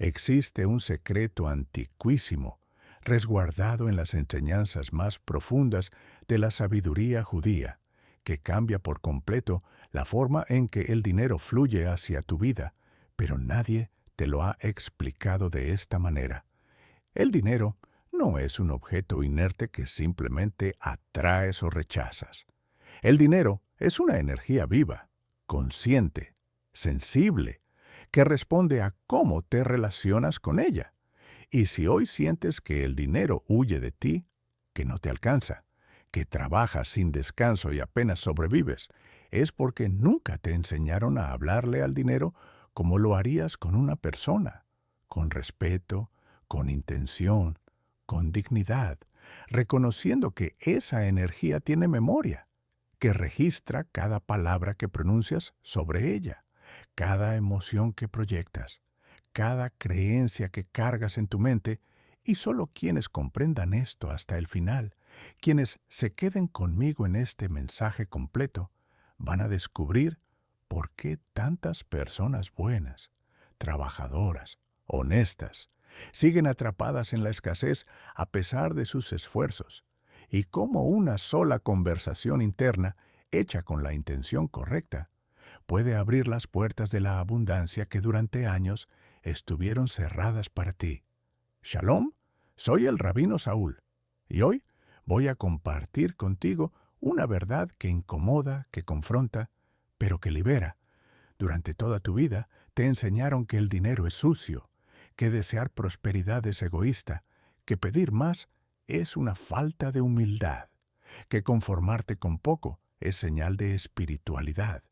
Existe un secreto antiquísimo, resguardado en las enseñanzas más profundas de la sabiduría judía, que cambia por completo la forma en que el dinero fluye hacia tu vida, pero nadie te lo ha explicado de esta manera. El dinero no es un objeto inerte que simplemente atraes o rechazas. El dinero es una energía viva, consciente, sensible, que responde a cómo te relacionas con ella. Y si hoy sientes que el dinero huye de ti, que no te alcanza, que trabajas sin descanso y apenas sobrevives, es porque nunca te enseñaron a hablarle al dinero como lo harías con una persona, con respeto, con intención, con dignidad, reconociendo que esa energía tiene memoria, que registra cada palabra que pronuncias sobre ella, cada emoción que proyectas, cada creencia que cargas en tu mente, y solo quienes comprendan esto hasta el final, quienes se queden conmigo en este mensaje completo, van a descubrir por qué tantas personas buenas, trabajadoras, honestas, siguen atrapadas en la escasez a pesar de sus esfuerzos, y cómo una sola conversación interna, hecha con la intención correcta, puede abrir las puertas de la abundancia que durante años estuvieron cerradas para ti. Shalom, soy el rabino Saúl, y hoy voy a compartir contigo una verdad que incomoda, que confronta, pero que libera. Durante toda tu vida te enseñaron que el dinero es sucio, que desear prosperidad es egoísta, que pedir más es una falta de humildad, que conformarte con poco es señal de espiritualidad.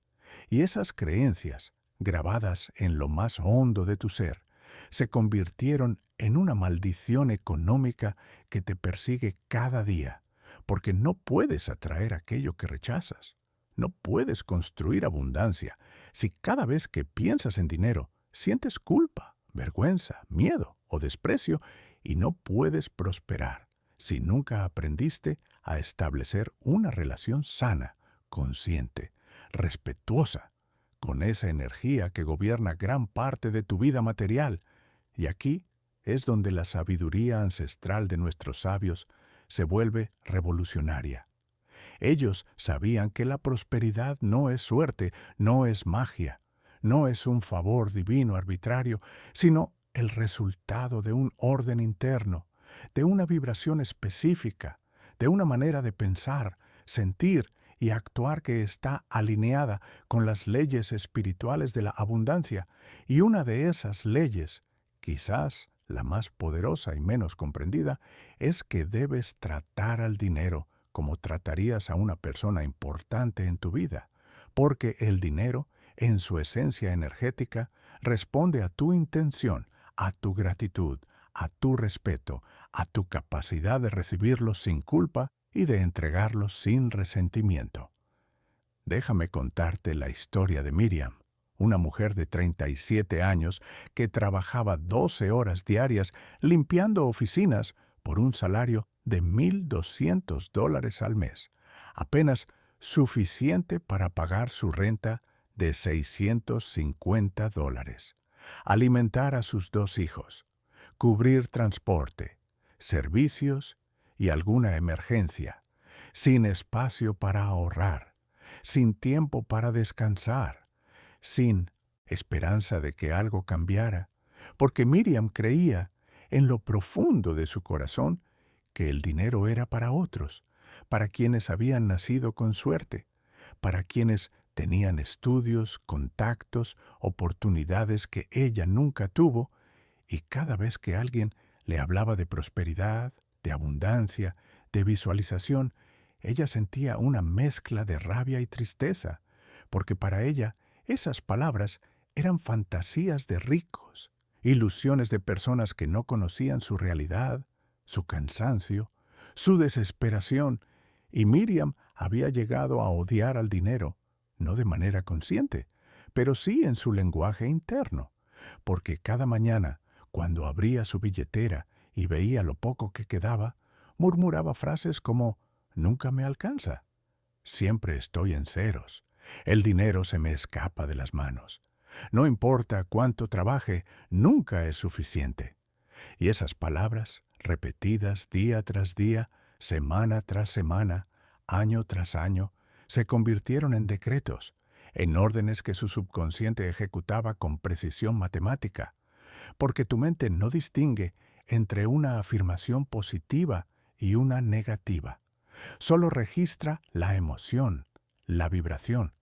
Y esas creencias, grabadas en lo más hondo de tu ser, se convirtieron en una maldición económica que te persigue cada día, porque no puedes atraer aquello que rechazas. No puedes construir abundancia si cada vez que piensas en dinero sientes culpa, vergüenza, miedo o desprecio, y no puedes prosperar si nunca aprendiste a establecer una relación sana, consciente, respetuosa, con esa energía que gobierna gran parte de tu vida material. Y aquí es donde la sabiduría ancestral de nuestros sabios se vuelve revolucionaria. Ellos sabían que la prosperidad no es suerte, no es magia, no es un favor divino arbitrario, sino el resultado de un orden interno, de una vibración específica, de una manera de pensar, sentir y actuar que está alineada con las leyes espirituales de la abundancia. Y una de esas leyes, quizás la más poderosa y menos comprendida, es que debes tratar al dinero como tratarías a una persona importante en tu vida, porque el dinero, en su esencia energética, responde a tu intención, a tu gratitud, a tu respeto, a tu capacidad de recibirlos sin culpa y de entregarlos sin resentimiento. Déjame contarte la historia de Miriam, una mujer de 37 años que trabajaba 12 horas diarias limpiando oficinas por un salario de $1,200 al mes, apenas suficiente para pagar su renta de $650, alimentar a sus 2 hijos, cubrir transporte, servicios y alguna emergencia, sin espacio para ahorrar, sin tiempo para descansar, sin esperanza de que algo cambiara, porque Miriam creía en lo profundo de su corazón que el dinero era para otros, para quienes habían nacido con suerte, para quienes tenían estudios, contactos, oportunidades que ella nunca tuvo, y cada vez que alguien le hablaba de prosperidad, de abundancia, de visualización, ella sentía una mezcla de rabia y tristeza, porque para ella esas palabras eran fantasías de ricos, ilusiones de personas que no conocían su realidad, su cansancio, su desesperación, y Miriam había llegado a odiar al dinero, no de manera consciente, pero sí en su lenguaje interno, porque cada mañana, cuando abría su billetera y veía lo poco que quedaba, murmuraba frases como «nunca me alcanza», «siempre estoy en ceros», «el dinero se me escapa de las manos». No importa cuánto trabaje, nunca es suficiente. Y esas palabras, repetidas día tras día, semana tras semana, año tras año, se convirtieron en decretos, en órdenes que su subconsciente ejecutaba con precisión matemática, porque tu mente no distingue entre una afirmación positiva y una negativa. Solo registra la emoción, la vibración,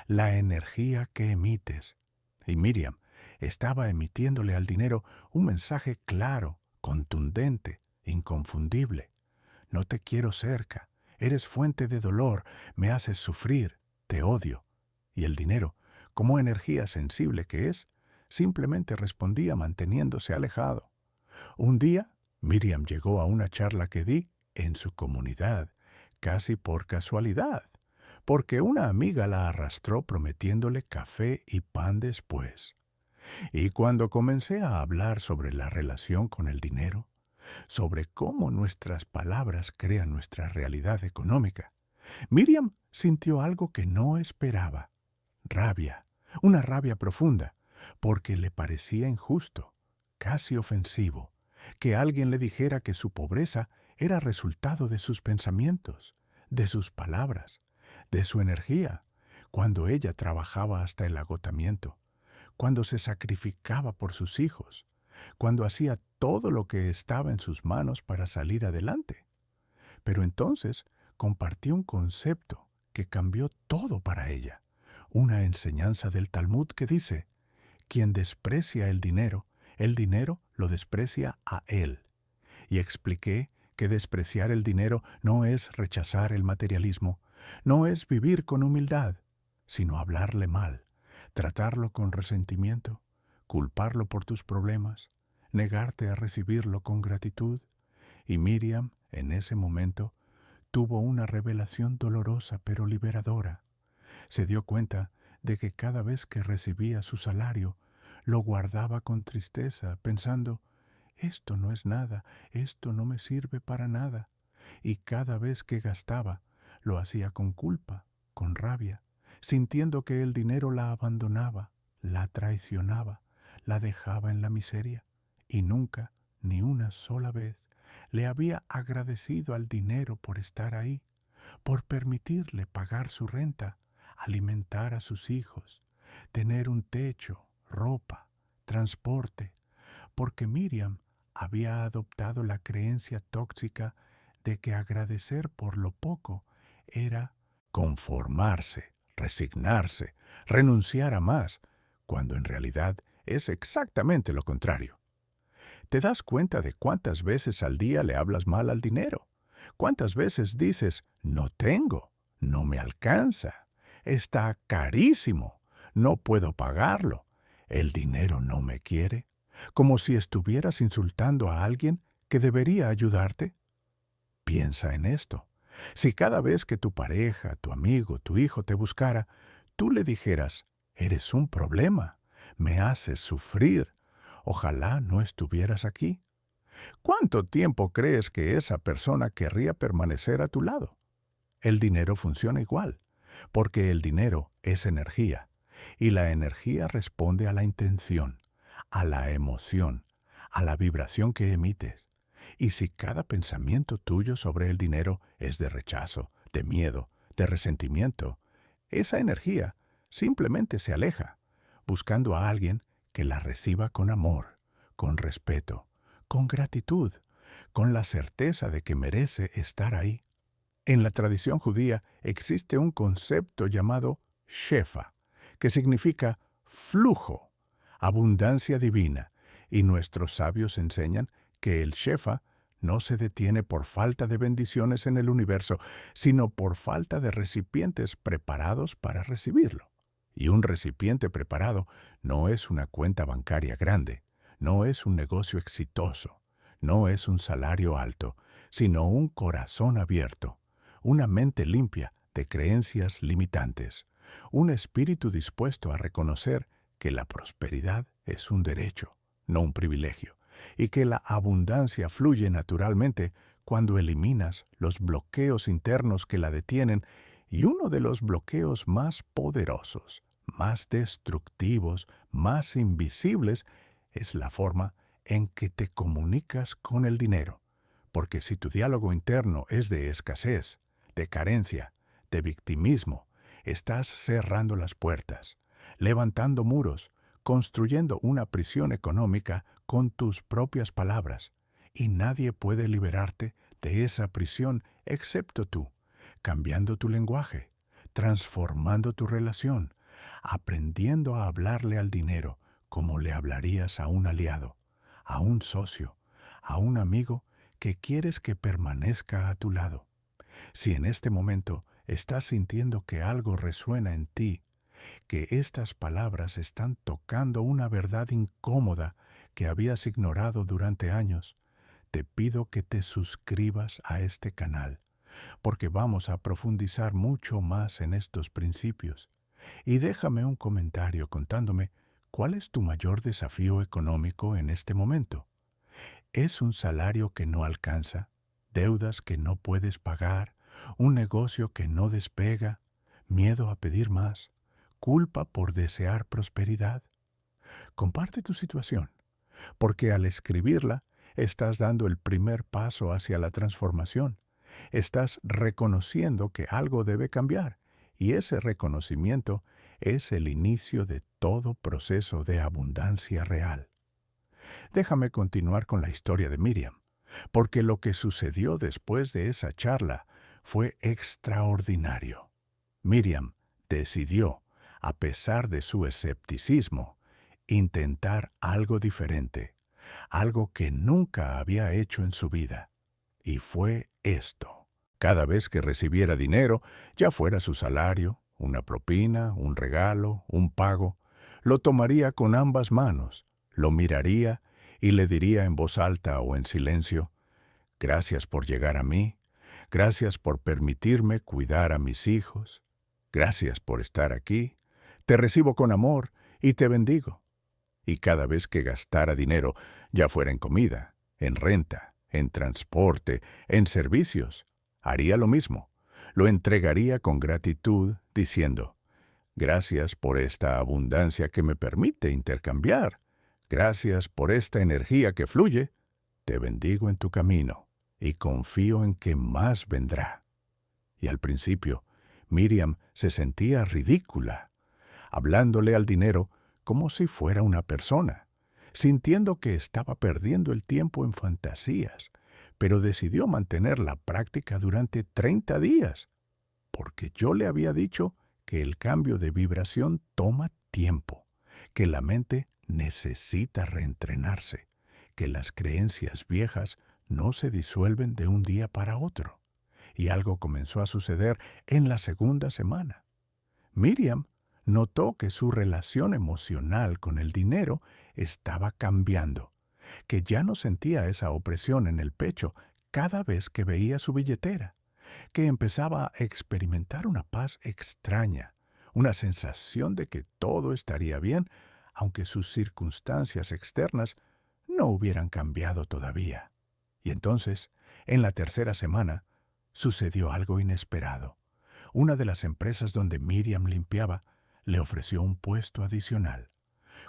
la energía que emites. Y Miriam estaba emitiéndole al dinero un mensaje claro, contundente, inconfundible. No te quiero cerca, eres fuente de dolor, me haces sufrir, te odio. Y el dinero, como energía sensible que es, simplemente respondía manteniéndose alejado. Un día, Miriam llegó a una charla que di en su comunidad, casi por casualidad, porque una amiga la arrastró prometiéndole café y pan después. Y cuando comencé a hablar sobre la relación con el dinero, sobre cómo nuestras palabras crean nuestra realidad económica, Miriam sintió algo que no esperaba: rabia, una rabia profunda, porque le parecía injusto, casi ofensivo, que alguien le dijera que su pobreza era resultado de sus pensamientos, de sus palabras, de su energía, cuando ella trabajaba hasta el agotamiento, cuando se sacrificaba por sus hijos, cuando hacía todo lo que estaba en sus manos para salir adelante. Pero entonces compartió un concepto que cambió todo para ella, una enseñanza del Talmud que dice: quien desprecia el dinero lo desprecia a él. Y expliqué que despreciar el dinero no es rechazar el materialismo, no es vivir con humildad, sino hablarle mal, tratarlo con resentimiento, culparlo por tus problemas, negarte a recibirlo con gratitud. Y Miriam, en ese momento, tuvo una revelación dolorosa pero liberadora. Se dio cuenta de que cada vez que recibía su salario, lo guardaba con tristeza, pensando: esto no es nada, esto no me sirve para nada. Y cada vez que gastaba, lo hacía con culpa, con rabia, sintiendo que el dinero la abandonaba, la traicionaba, la dejaba en la miseria. Y nunca, ni una sola vez, le había agradecido al dinero por estar ahí, por permitirle pagar su renta, alimentar a sus hijos, tener un techo, ropa, transporte, porque Miriam había adoptado la creencia tóxica de que agradecer por lo poco era conformarse, resignarse, renunciar a más, cuando en realidad es exactamente lo contrario. ¿Te das cuenta de cuántas veces al día le hablas mal al dinero? ¿Cuántas veces dices: no tengo, no me alcanza, está carísimo, no puedo pagarlo, el dinero no me quiere? Como si estuvieras insultando a alguien que debería ayudarte. Piensa en esto. Si cada vez que tu pareja, tu amigo, tu hijo te buscara, tú le dijeras: eres un problema, me haces sufrir, ojalá no estuvieras aquí, ¿cuánto tiempo crees que esa persona querría permanecer a tu lado? El dinero funciona igual, porque el dinero es energía, y la energía responde a la intención, a la emoción, a la vibración que emites. Y si cada pensamiento tuyo sobre el dinero es de rechazo, de miedo, de resentimiento, esa energía simplemente se aleja, buscando a alguien que la reciba con amor, con respeto, con gratitud, con la certeza de que merece estar ahí. En la tradición judía existe un concepto llamado shefa, que significa flujo, abundancia divina, y nuestros sabios enseñan que el shefa no se detiene por falta de bendiciones en el universo, sino por falta de recipientes preparados para recibirlo. Y un recipiente preparado no es una cuenta bancaria grande, no es un negocio exitoso, no es un salario alto, sino un corazón abierto, una mente limpia de creencias limitantes, un espíritu dispuesto a reconocer que la prosperidad es un derecho, no un privilegio, y que la abundancia fluye naturalmente cuando eliminas los bloqueos internos que la detienen. Y uno de los bloqueos más poderosos, más destructivos, más invisibles, es la forma en que te comunicas con el dinero. Porque si tu diálogo interno es de escasez, de carencia, de victimismo, estás cerrando las puertas, levantando muros, construyendo una prisión económica con tus propias palabras, y nadie puede liberarte de esa prisión excepto tú, cambiando tu lenguaje, transformando tu relación, aprendiendo a hablarle al dinero como le hablarías a un aliado, a un socio, a un amigo que quieres que permanezca a tu lado. Si en este momento estás sintiendo que algo resuena en ti, que estas palabras están tocando una verdad incómoda que habías ignorado durante años, te pido que te suscribas a este canal, porque vamos a profundizar mucho más en estos principios. Y déjame un comentario contándome cuál es tu mayor desafío económico en este momento. ¿Es un salario que no alcanza? ¿Deudas que no puedes pagar? ¿Un negocio que no despega? ¿Miedo a pedir más? ¿Culpa por desear prosperidad? Comparte tu situación, porque al escribirla estás dando el primer paso hacia la transformación. Estás reconociendo que algo debe cambiar, y ese reconocimiento es el inicio de todo proceso de abundancia real. Déjame continuar con la historia de Miriam, porque lo que sucedió después de esa charla fue extraordinario. Miriam decidió, a pesar de su escepticismo, intentar algo diferente, algo que nunca había hecho en su vida. Y fue esto. Cada vez que recibiera dinero, ya fuera su salario, una propina, un regalo, un pago, lo tomaría con ambas manos, lo miraría y le diría en voz alta o en silencio: gracias por llegar a mí, gracias por permitirme cuidar a mis hijos, gracias por estar aquí, te recibo con amor y te bendigo. Y cada vez que gastara dinero, ya fuera en comida, en renta, en transporte, en servicios, haría lo mismo. Lo entregaría con gratitud, diciendo: gracias por esta abundancia que me permite intercambiar. Gracias por esta energía que fluye. Te bendigo en tu camino y confío en que más vendrá. Y al principio, Miriam se sentía ridícula, hablándole al dinero como si fuera una persona, sintiendo que estaba perdiendo el tiempo en fantasías, pero decidió mantener la práctica durante 30 días, porque yo le había dicho que el cambio de vibración toma tiempo, que la mente necesita reentrenarse, que las creencias viejas no se disuelven de un día para otro. Y algo comenzó a suceder en la segunda semana. Miriam notó que su relación emocional con el dinero estaba cambiando, que ya no sentía esa opresión en el pecho cada vez que veía su billetera, que empezaba a experimentar una paz extraña, una sensación de que todo estaría bien, aunque sus circunstancias externas no hubieran cambiado todavía. Y entonces, en la tercera semana, sucedió algo inesperado. Una de las empresas donde Miriam limpiaba le ofreció un puesto adicional,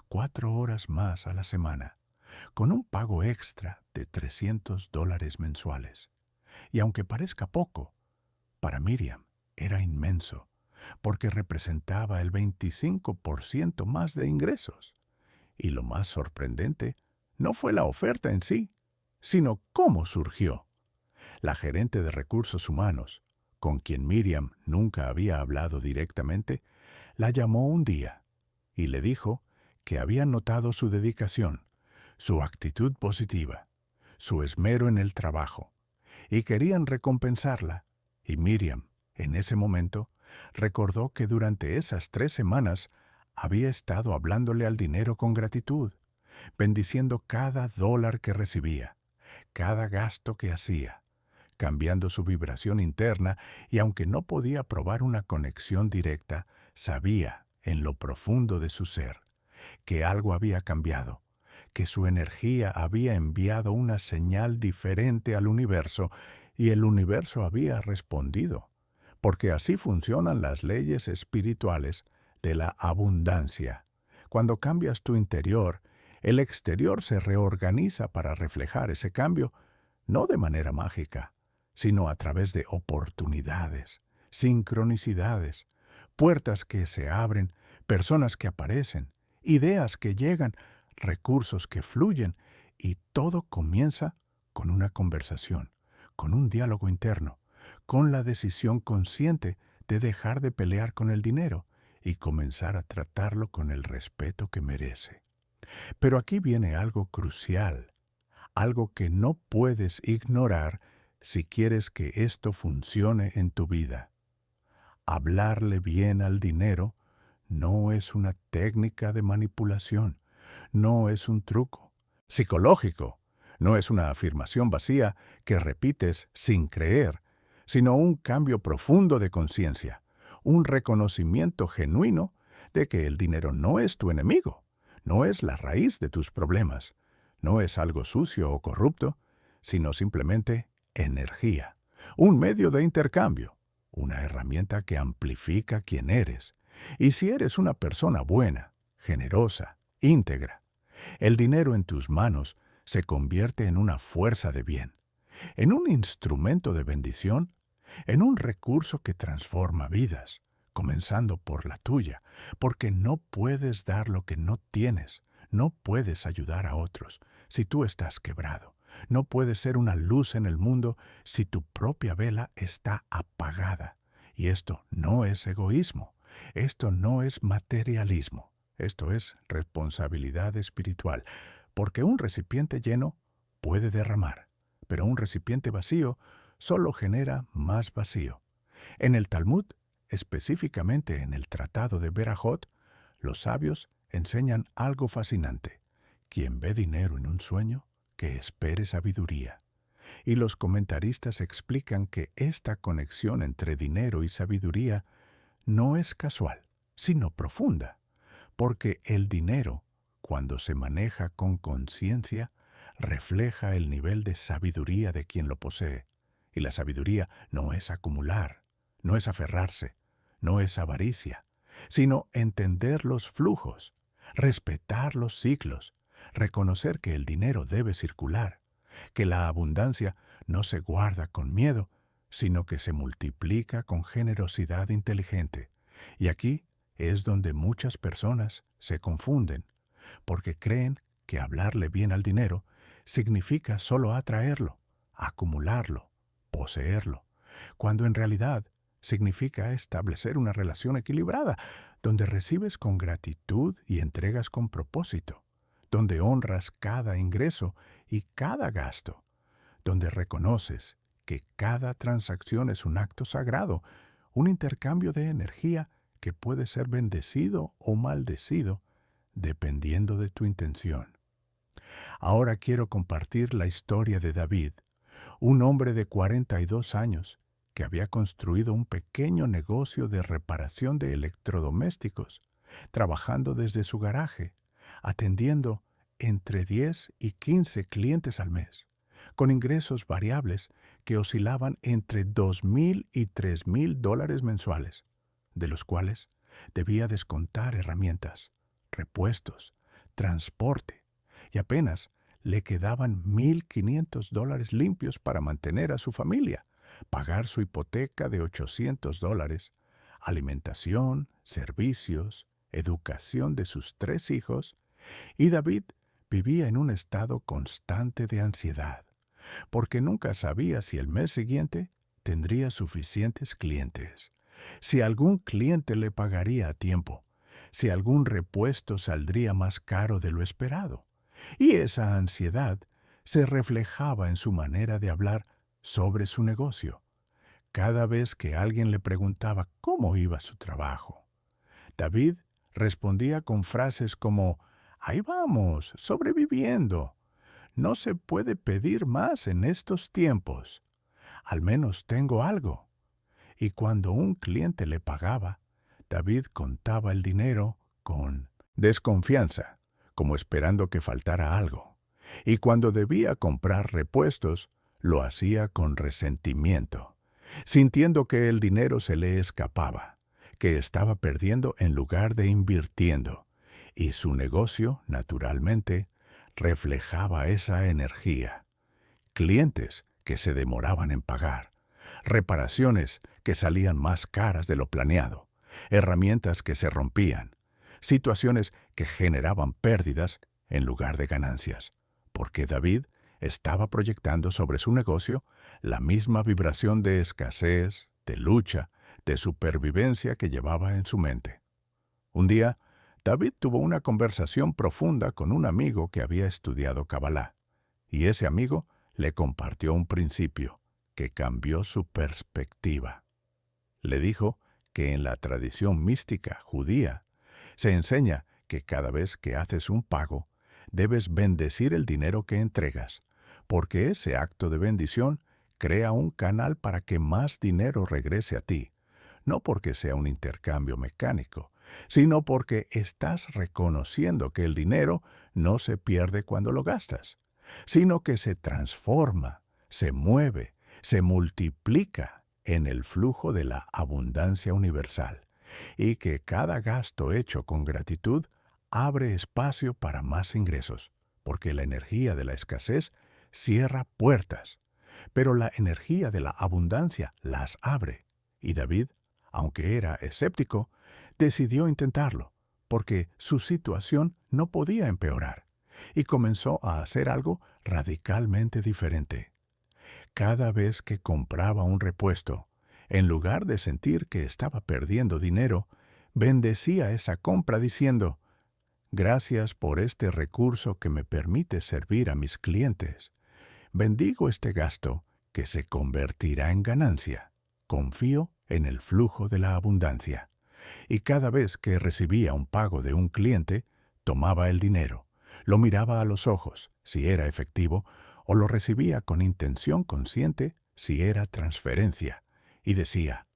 4 horas más a la semana, con un pago extra de $300 mensuales. Y aunque parezca poco, para Miriam era inmenso, porque representaba el 25% más de ingresos. Y lo más sorprendente no fue la oferta en sí, sino cómo surgió. La gerente de recursos humanos, con quien Miriam nunca había hablado directamente, la llamó un día y le dijo que había notado su dedicación, su actitud positiva, su esmero en el trabajo, y querían recompensarla. Y Miriam, en ese momento, recordó que durante esas 3 semanas había estado hablándole al dinero con gratitud, bendiciendo cada dólar que recibía, cada gasto que hacía, cambiando su vibración interna, y aunque no podía probar una conexión directa, sabía en lo profundo de su ser que algo había cambiado, que su energía había enviado una señal diferente al universo y el universo había respondido, porque así funcionan las leyes espirituales de la abundancia. Cuando cambias tu interior, el exterior se reorganiza para reflejar ese cambio, no de manera mágica, sino a través de oportunidades, sincronicidades, puertas que se abren, personas que aparecen, ideas que llegan, recursos que fluyen, y todo comienza con una conversación, con un diálogo interno, con la decisión consciente de dejar de pelear con el dinero y comenzar a tratarlo con el respeto que merece. Pero aquí viene algo crucial, algo que no puedes ignorar si quieres que esto funcione en tu vida. Hablarle bien al dinero no es una técnica de manipulación, no es un truco psicológico, no es una afirmación vacía que repites sin creer, sino un cambio profundo de conciencia, un reconocimiento genuino de que el dinero no es tu enemigo, no es la raíz de tus problemas, no es algo sucio o corrupto, sino simplemente energía, un medio de intercambio, una herramienta que amplifica quién eres. Y si eres una persona buena, generosa, íntegra, el dinero en tus manos se convierte en una fuerza de bien, en un instrumento de bendición, en un recurso que transforma vidas, comenzando por la tuya, porque no puedes dar lo que no tienes, no puedes ayudar a otros si tú estás quebrado, no puedes ser una luz en el mundo si tu propia vela está apagada. Y esto no es egoísmo, esto no es materialismo, esto es responsabilidad espiritual, porque un recipiente lleno puede derramar, pero un recipiente vacío solo genera más vacío. En el Talmud, específicamente en el Tratado de Berajot, los sabios enseñan algo fascinante. Quien ve dinero en un sueño, que espere sabiduría. Y los comentaristas explican que esta conexión entre dinero y sabiduría no es casual, sino profunda, porque el dinero, cuando se maneja con conciencia, refleja el nivel de sabiduría de quien lo posee. Y la sabiduría no es acumular, no es aferrarse, no es avaricia, sino entender los flujos, respetar los ciclos, reconocer que el dinero debe circular, que la abundancia no se guarda con miedo, sino que se multiplica con generosidad inteligente. Y aquí es donde muchas personas se confunden, porque creen que hablarle bien al dinero significa solo atraerlo, acumularlo, poseerlo, cuando en realidad significa establecer una relación equilibrada, donde recibes con gratitud y entregas con propósito, donde honras cada ingreso y cada gasto, donde reconoces que cada transacción es un acto sagrado, un intercambio de energía que puede ser bendecido o maldecido, dependiendo de tu intención. Ahora quiero compartir la historia de David, un hombre de 42 años que había construido un pequeño negocio de reparación de electrodomésticos, trabajando desde su garaje, atendiendo entre 10 y 15 clientes al mes, con ingresos variables que oscilaban entre $2,000 y $3,000 mensuales, de los cuales debía descontar herramientas, repuestos, transporte, y apenas le quedaban $1,500 limpios para mantener a su familia, pagar su hipoteca de $800, alimentación, servicios, educación de sus 3 hijos, y David vivía en un estado constante de ansiedad, porque nunca sabía si el mes siguiente tendría suficientes clientes, si algún cliente le pagaría a tiempo, si algún repuesto saldría más caro de lo esperado. Y esa ansiedad se reflejaba en su manera de hablar sobre su negocio, cada vez que alguien le preguntaba cómo iba su trabajo. David respondía con frases como: «Ahí vamos, sobreviviendo. No se puede pedir más en estos tiempos. Al menos tengo algo». Y cuando un cliente le pagaba, David contaba el dinero con desconfianza, como esperando que faltara algo. Y cuando debía comprar repuestos, lo hacía con resentimiento, sintiendo que el dinero se le escapaba, que estaba perdiendo en lugar de invirtiendo, y su negocio, naturalmente, reflejaba esa energía. Clientes que se demoraban en pagar, reparaciones que salían más caras de lo planeado, herramientas que se rompían, situaciones que generaban pérdidas en lugar de ganancias, porque David estaba proyectando sobre su negocio la misma vibración de escasez, de lucha, de supervivencia que llevaba en su mente. Un día, David tuvo una conversación profunda con un amigo que había estudiado Kabbalah, y ese amigo le compartió un principio que cambió su perspectiva. Le dijo que en la tradición mística judía se enseña que cada vez que haces un pago, debes bendecir el dinero que entregas, porque ese acto de bendición crea un canal para que más dinero regrese a ti, no porque sea un intercambio mecánico, sino porque estás reconociendo que el dinero no se pierde cuando lo gastas, sino que se transforma, se mueve, se multiplica en el flujo de la abundancia universal, y que cada gasto hecho con gratitud abre espacio para más ingresos, porque la energía de la escasez cierra puertas, pero la energía de la abundancia las abre. Y David, aunque era escéptico, decidió intentarlo, porque su situación no podía empeorar, y comenzó a hacer algo radicalmente diferente. Cada vez que compraba un repuesto, en lugar de sentir que estaba perdiendo dinero, bendecía esa compra diciendo: «Gracias por este recurso que me permite servir a mis clientes. Bendigo este gasto que se convertirá en ganancia. Confío en el flujo de la abundancia». Y cada vez que recibía un pago de un cliente, tomaba el dinero, lo miraba a los ojos, si era efectivo, o lo recibía con intención consciente, si era transferencia, y decía: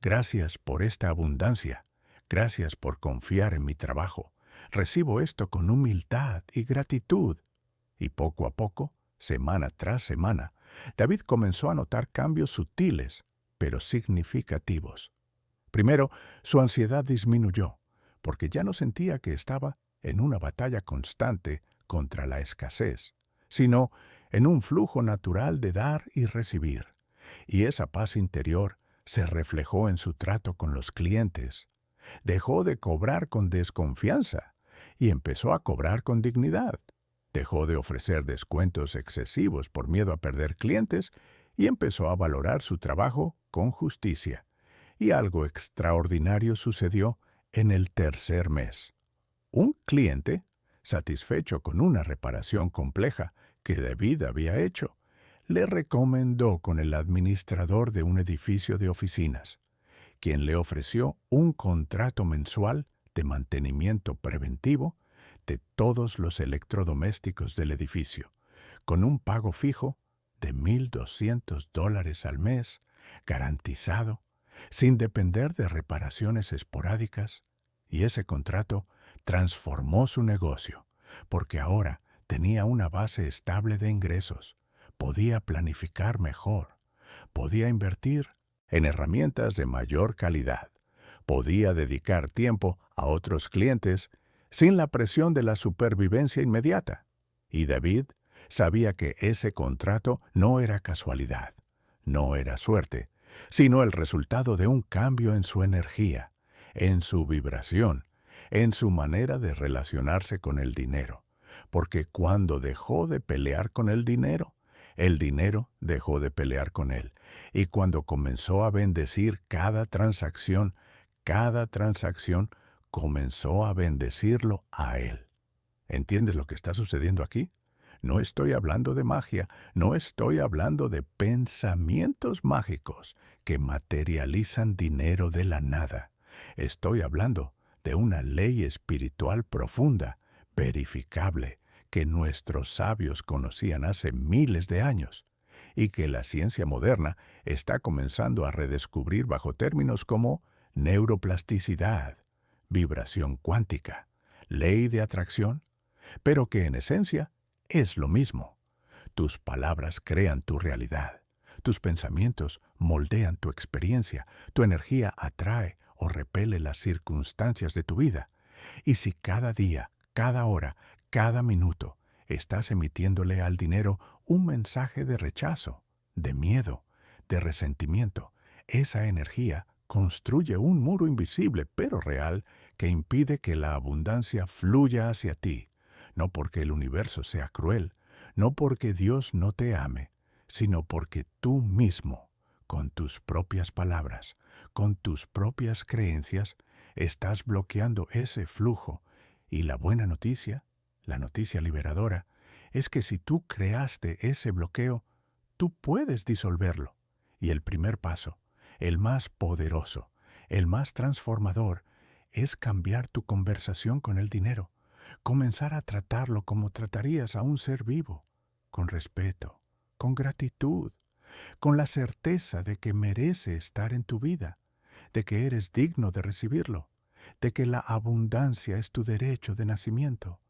«Gracias por esta abundancia, gracias por confiar en mi trabajo, recibo esto con humildad y gratitud». Y poco a poco, semana tras semana, David comenzó a notar cambios sutiles, pero significativos. Primero, su ansiedad disminuyó, porque ya no sentía que estaba en una batalla constante contra la escasez, sino en un flujo natural de dar y recibir. Y esa paz interior se reflejó en su trato con los clientes. Dejó de cobrar con desconfianza y empezó a cobrar con dignidad. Dejó de ofrecer descuentos excesivos por miedo a perder clientes y empezó a valorar su trabajo con justicia. Y algo extraordinario sucedió en el tercer mes. Un cliente, satisfecho con una reparación compleja que David había hecho, le recomendó con el administrador de un edificio de oficinas, quien le ofreció un contrato mensual de mantenimiento preventivo de todos los electrodomésticos del edificio, con un pago fijo de $1,200 al mes, garantizado, sin depender de reparaciones esporádicas, y ese contrato transformó su negocio, porque ahora tenía una base estable de ingresos, podía planificar mejor, podía invertir en herramientas de mayor calidad, podía dedicar tiempo a otros clientes sin la presión de la supervivencia inmediata. Y David sabía que ese contrato no era casualidad, no era suerte, sino el resultado de un cambio en su energía, en su vibración, en su manera de relacionarse con el dinero. Porque cuando dejó de pelear con el dinero dejó de pelear con él. Y cuando comenzó a bendecir cada transacción comenzó a bendecirlo a él. ¿Entiendes lo que está sucediendo aquí? No estoy hablando de magia, no estoy hablando de pensamientos mágicos que materializan dinero de la nada. Estoy hablando de una ley espiritual profunda, verificable, que nuestros sabios conocían hace miles de años y que la ciencia moderna está comenzando a redescubrir bajo términos como neuroplasticidad, vibración cuántica, ley de atracción, pero que en esencia es lo mismo. Tus palabras crean tu realidad. Tus pensamientos moldean tu experiencia. Tu energía atrae o repele las circunstancias de tu vida. Y si cada día, cada hora, cada minuto estás emitiéndole al dinero un mensaje de rechazo, de miedo, de resentimiento, esa energía construye un muro invisible pero real que impide que la abundancia fluya hacia ti, no porque el universo sea cruel, no porque Dios no te ame, sino porque tú mismo, con tus propias palabras, con tus propias creencias, estás bloqueando ese flujo. Y la buena noticia, la noticia liberadora, es que si tú creaste ese bloqueo, tú puedes disolverlo. Y el primer paso, el más poderoso, el más transformador, es cambiar tu conversación con el dinero, comenzar a tratarlo como tratarías a un ser vivo, con respeto, con gratitud, con la certeza de que merece estar en tu vida, de que eres digno de recibirlo, de que la abundancia es tu derecho de nacimiento,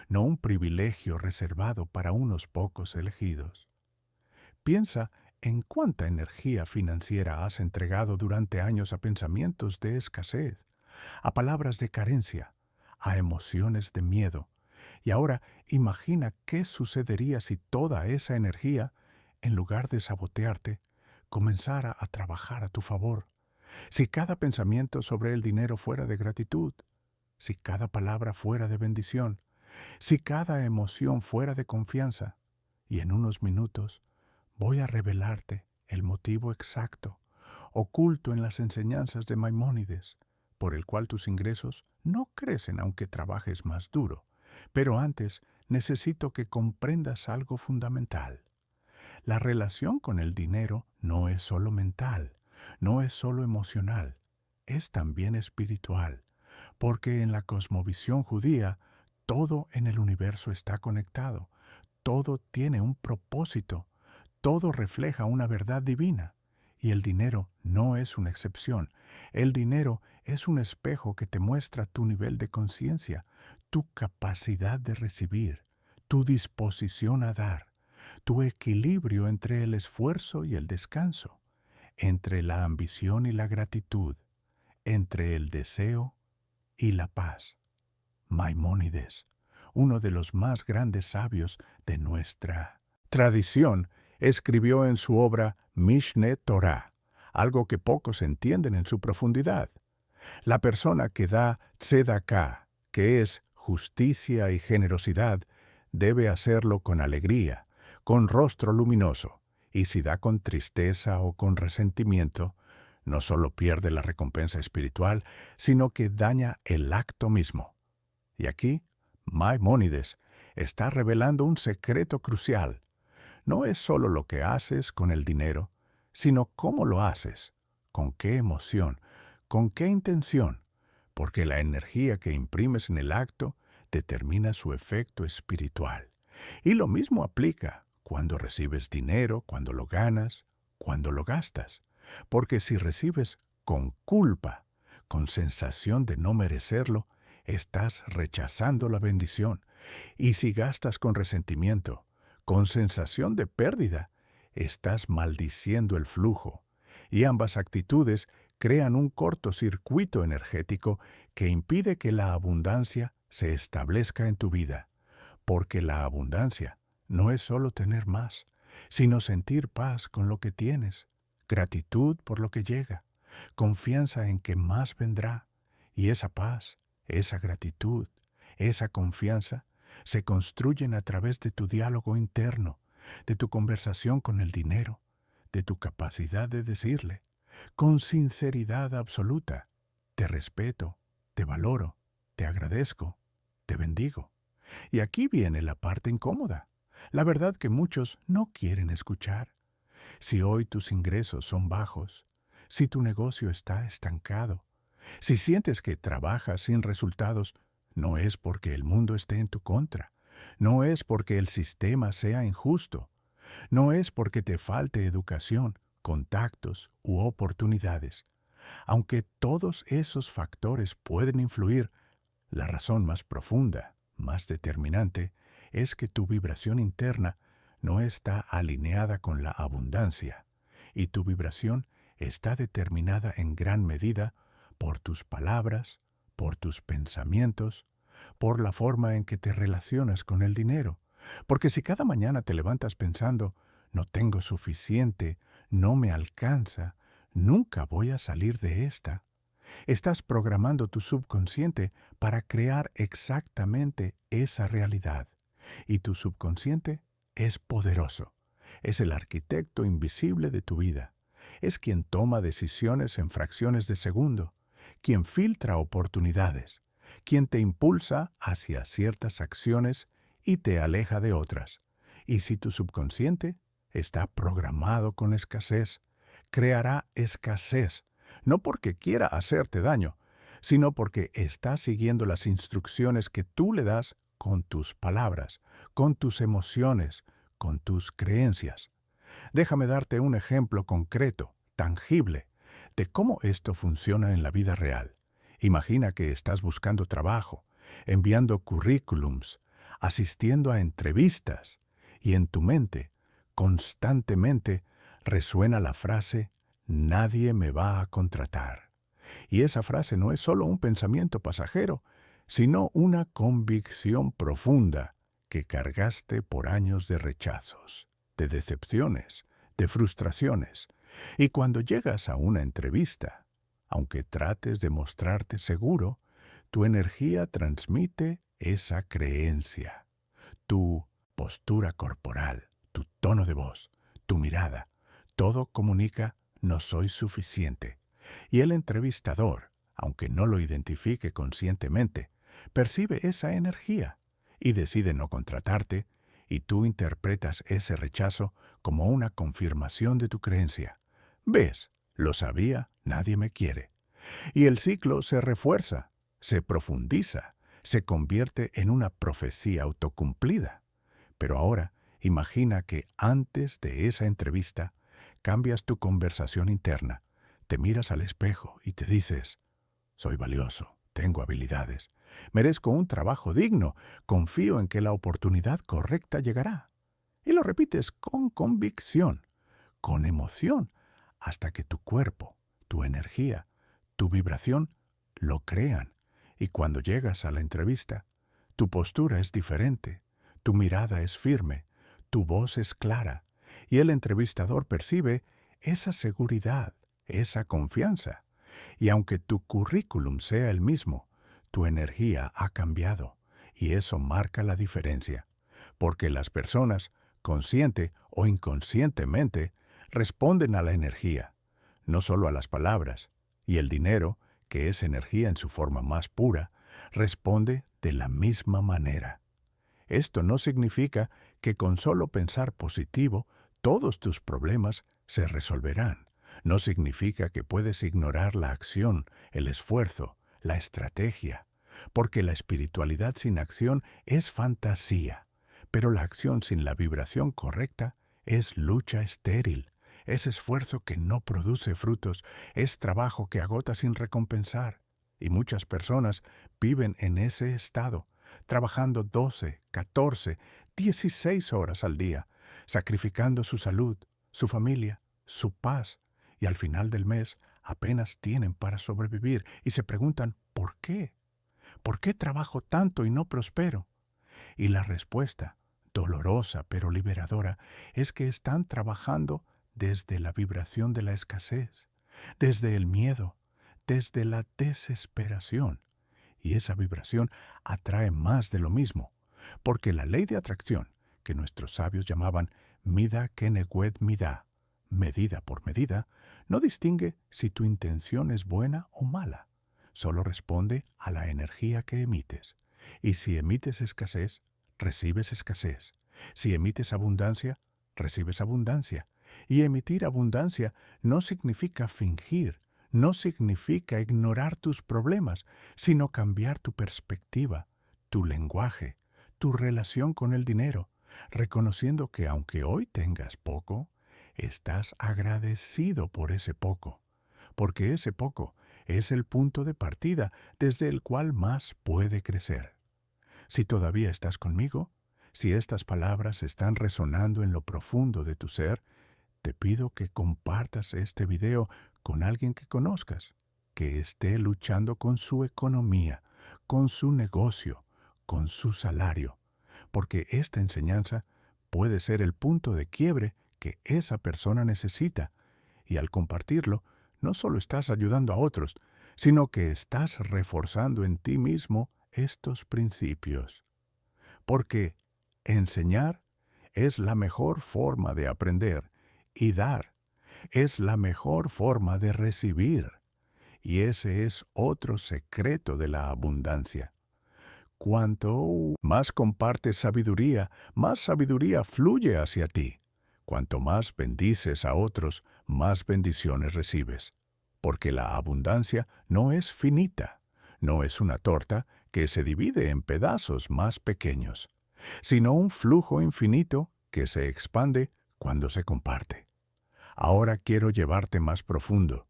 no un privilegio reservado para unos pocos elegidos. Piensa en cuánta energía financiera has entregado durante años a pensamientos de escasez, a palabras de carencia, a emociones de miedo. Y ahora imagina qué sucedería si toda esa energía, en lugar de sabotearte, comenzara a trabajar a tu favor. Si cada pensamiento sobre el dinero fuera de gratitud, si cada palabra fuera de bendición, si cada emoción fuera de confianza. Y en unos minutos voy a revelarte el motivo exacto, oculto en las enseñanzas de Maimónides, por el cual tus ingresos no crecen aunque trabajes más duro. Pero antes necesito que comprendas algo fundamental. La relación con el dinero no es solo mental, no es solo emocional, es también espiritual, porque en la cosmovisión judía todo en el universo está conectado, todo tiene un propósito, todo refleja una verdad divina. Y el dinero no es una excepción. El dinero es un espejo que te muestra tu nivel de conciencia, tu capacidad de recibir, tu disposición a dar, tu equilibrio entre el esfuerzo y el descanso, entre la ambición y la gratitud, entre el deseo y la paz. Maimónides, uno de los más grandes sabios de nuestra tradición, escribió en su obra Mishne Torah, algo que pocos entienden en su profundidad. La persona que da tzedakah, que es justicia y generosidad, debe hacerlo con alegría, con rostro luminoso, y si da con tristeza o con resentimiento, no solo pierde la recompensa espiritual, sino que daña el acto mismo. Y aquí, Maimónides está revelando un secreto crucial. No es solo lo que haces con el dinero, sino cómo lo haces, con qué emoción, con qué intención, porque la energía que imprimes en el acto determina su efecto espiritual. Y lo mismo aplica cuando recibes dinero, cuando lo ganas, cuando lo gastas. Porque si recibes con culpa, con sensación de no merecerlo, estás rechazando la bendición. Y si gastas con resentimiento, con sensación de pérdida, estás maldiciendo el flujo. Y ambas actitudes crean un cortocircuito energético que impide que la abundancia se establezca en tu vida. Porque la abundancia no es solo tener más, sino sentir paz con lo que tienes, gratitud por lo que llega, confianza en que más vendrá. Y esa paz, esa gratitud, esa confianza se construyen a través de tu diálogo interno, de tu conversación con el dinero, de tu capacidad de decirle, con sinceridad absoluta, te respeto, te valoro, te agradezco, te bendigo. Y aquí viene la parte incómoda, la verdad que muchos no quieren escuchar. Si hoy tus ingresos son bajos, si tu negocio está estancado, si sientes que trabajas sin resultados, no es porque el mundo esté en tu contra, no es porque el sistema sea injusto, no es porque te falte educación, contactos u oportunidades. Aunque todos esos factores pueden influir, la razón más profunda, más determinante, es que tu vibración interna no está alineada con la abundancia, y tu vibración está determinada en gran medida por tus palabras, por tus pensamientos, por la forma en que te relacionas con el dinero. Porque si cada mañana te levantas pensando, no tengo suficiente, no me alcanza, nunca voy a salir de esta, estás programando tu subconsciente para crear exactamente esa realidad. Y tu subconsciente es poderoso. Es el arquitecto invisible de tu vida. Es quien toma decisiones en fracciones de segundo, quien filtra oportunidades, quien te impulsa hacia ciertas acciones y te aleja de otras. Y si tu subconsciente está programado con escasez, creará escasez, no porque quiera hacerte daño, sino porque está siguiendo las instrucciones que tú le das con tus palabras, con tus emociones, con tus creencias. Déjame darte un ejemplo concreto, tangible, de cómo esto funciona en la vida real. Imagina que estás buscando trabajo, enviando currículums, asistiendo a entrevistas, y en tu mente, constantemente, resuena la frase, nadie me va a contratar. Y esa frase no es solo un pensamiento pasajero, sino una convicción profunda que cargaste por años de rechazos, de decepciones, de frustraciones. Y cuando llegas a una entrevista, aunque trates de mostrarte seguro, tu energía transmite esa creencia. Tu postura corporal, tu tono de voz, tu mirada, todo comunica no soy suficiente. Y el entrevistador, aunque no lo identifique conscientemente, percibe esa energía y decide no contratarte, y tú interpretas ese rechazo como una confirmación de tu creencia. ¿Ves? Lo sabía, nadie me quiere. Y el ciclo se refuerza, se profundiza, se convierte en una profecía autocumplida. Pero ahora, imagina que antes de esa entrevista, cambias tu conversación interna, te miras al espejo y te dices, soy valioso, tengo habilidades, merezco un trabajo digno, confío en que la oportunidad correcta llegará. Y lo repites con convicción, con emoción, hasta que tu cuerpo, tu energía, tu vibración lo crean. Y cuando llegas a la entrevista, tu postura es diferente, tu mirada es firme, tu voz es clara, y el entrevistador percibe esa seguridad, esa confianza. Y aunque tu currículum sea el mismo, tu energía ha cambiado, y eso marca la diferencia, porque las personas, consciente o inconscientemente, responden a la energía, no solo a las palabras, y el dinero, que es energía en su forma más pura, responde de la misma manera. Esto no significa que con solo pensar positivo todos tus problemas se resolverán. No significa que puedes ignorar la acción, el esfuerzo, la estrategia, porque la espiritualidad sin acción es fantasía, pero la acción sin la vibración correcta es lucha estéril, es esfuerzo que no produce frutos, es trabajo que agota sin recompensar. Y muchas personas viven en ese estado, trabajando 12, 14, 16 horas al día, sacrificando su salud, su familia, su paz, y al final del mes apenas tienen para sobrevivir y se preguntan ¿por qué? ¿Por qué trabajo tanto y no prospero? Y la respuesta, dolorosa pero liberadora, es que están trabajando desde la vibración de la escasez, desde el miedo, desde la desesperación. Y esa vibración atrae más de lo mismo, porque la ley de atracción, que nuestros sabios llamaban mida kenegüed mida, medida por medida, no distingue si tu intención es buena o mala, solo responde a la energía que emites. Y si emites escasez, recibes escasez. Si emites abundancia, recibes abundancia. Y emitir abundancia no significa fingir, no significa ignorar tus problemas, sino cambiar tu perspectiva, tu lenguaje, tu relación con el dinero, reconociendo que aunque hoy tengas poco, estás agradecido por ese poco, porque ese poco es el punto de partida desde el cual más puede crecer. Si todavía estás conmigo, si estas palabras están resonando en lo profundo de tu ser, te pido que compartas este video con alguien que conozcas, que esté luchando con su economía, con su negocio, con su salario, porque esta enseñanza puede ser el punto de quiebre que esa persona necesita, y al compartirlo, no solo estás ayudando a otros, sino que estás reforzando en ti mismo estos principios. Porque enseñar es la mejor forma de aprender y dar es la mejor forma de recibir. Y ese es otro secreto de la abundancia. Cuanto más compartes sabiduría, más sabiduría fluye hacia ti. Cuanto más bendices a otros, más bendiciones recibes. Porque la abundancia no es finita, no es una torta que se divide en pedazos más pequeños, sino un flujo infinito que se expande cuando se comparte. Ahora quiero llevarte más profundo,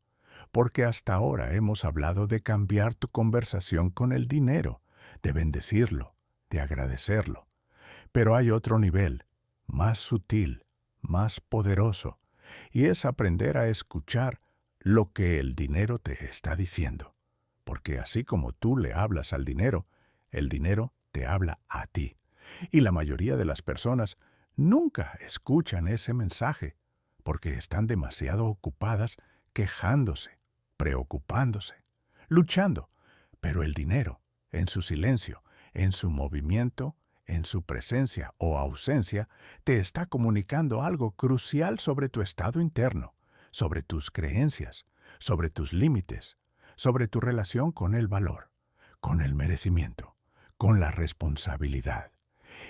porque hasta ahora hemos hablado de cambiar tu conversación con el dinero, de bendecirlo, de agradecerlo. Pero hay otro nivel, más sutil, más poderoso, y es aprender a escuchar lo que el dinero te está diciendo. Porque así como tú le hablas al dinero, el dinero te habla a ti. Y la mayoría de las personas nunca escuchan ese mensaje, porque están demasiado ocupadas quejándose, preocupándose, luchando. Pero el dinero, en su silencio, en su movimiento, en su presencia o ausencia, te está comunicando algo crucial sobre tu estado interno, sobre tus creencias, sobre tus límites, sobre tu relación con el valor, con el merecimiento, con la responsabilidad.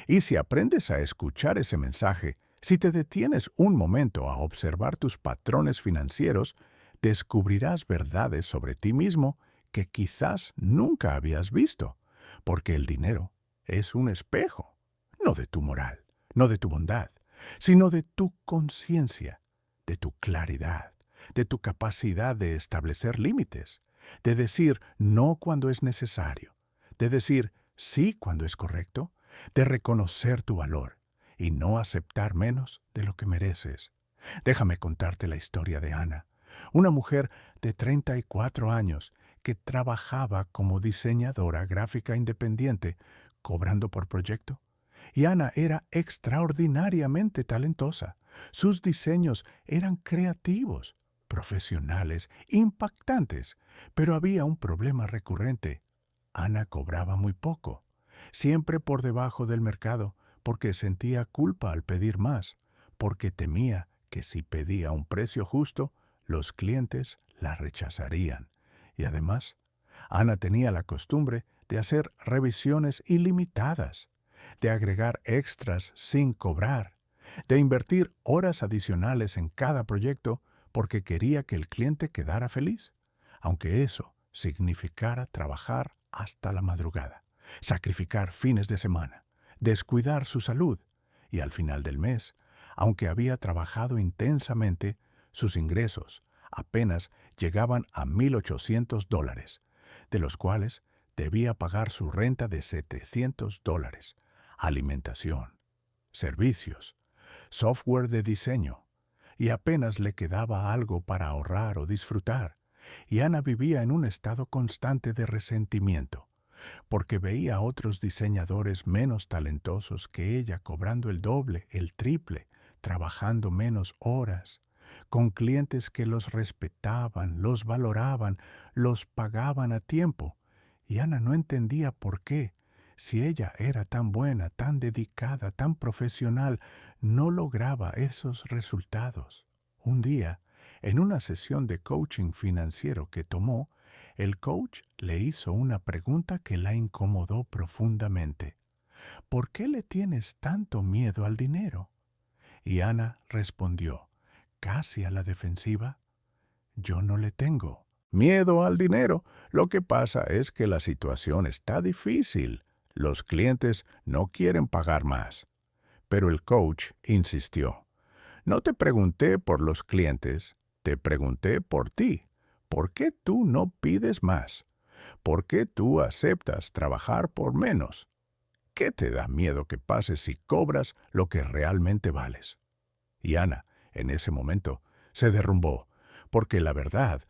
Y si aprendes a escuchar ese mensaje, si te detienes un momento a observar tus patrones financieros, descubrirás verdades sobre ti mismo que quizás nunca habías visto, porque el dinero es un espejo, no de tu moral, no de tu bondad, sino de tu conciencia, de tu claridad, de tu capacidad de establecer límites, de decir no cuando es necesario, de decir sí cuando es correcto, de reconocer tu valor y no aceptar menos de lo que mereces. Déjame contarte la historia de Ana, una mujer de 34 años que trabajaba como diseñadora gráfica independiente, cobrando por proyecto. Y Ana era extraordinariamente talentosa. Sus diseños eran creativos, profesionales, impactantes, pero había un problema recurrente. Ana cobraba muy poco, siempre por debajo del mercado, porque sentía culpa al pedir más, porque temía que si pedía un precio justo, los clientes la rechazarían. Y además, Ana tenía la costumbre de hacer revisiones ilimitadas, de agregar extras sin cobrar, de invertir horas adicionales en cada proyecto porque quería que el cliente quedara feliz, aunque eso significara trabajar hasta la madrugada, sacrificar fines de semana, descuidar su salud y al final del mes, aunque había trabajado intensamente, sus ingresos apenas llegaban a $1,800, de los cuales debía pagar su renta de $700, alimentación, servicios, software de diseño, y apenas le quedaba algo para ahorrar o disfrutar, y Ana vivía en un estado constante de resentimiento, porque veía a otros diseñadores menos talentosos que ella cobrando el doble, el triple, trabajando menos horas, con clientes que los respetaban, los valoraban, los pagaban a tiempo, y Ana no entendía por qué, si ella era tan buena, tan dedicada, tan profesional, no lograba esos resultados. Un día, en una sesión de coaching financiero que tomó, el coach le hizo una pregunta que la incomodó profundamente. ¿Por qué le tienes tanto miedo al dinero? Y Ana respondió, casi a la defensiva, yo no le tengo miedo al dinero. Lo que pasa es que la situación está difícil. Los clientes no quieren pagar más. Pero el coach insistió. No te pregunté por los clientes, te pregunté por ti. ¿Por qué tú no pides más? ¿Por qué tú aceptas trabajar por menos? ¿Qué te da miedo que pase si cobras lo que realmente vales? Y Ana, en ese momento, se derrumbó, porque la verdad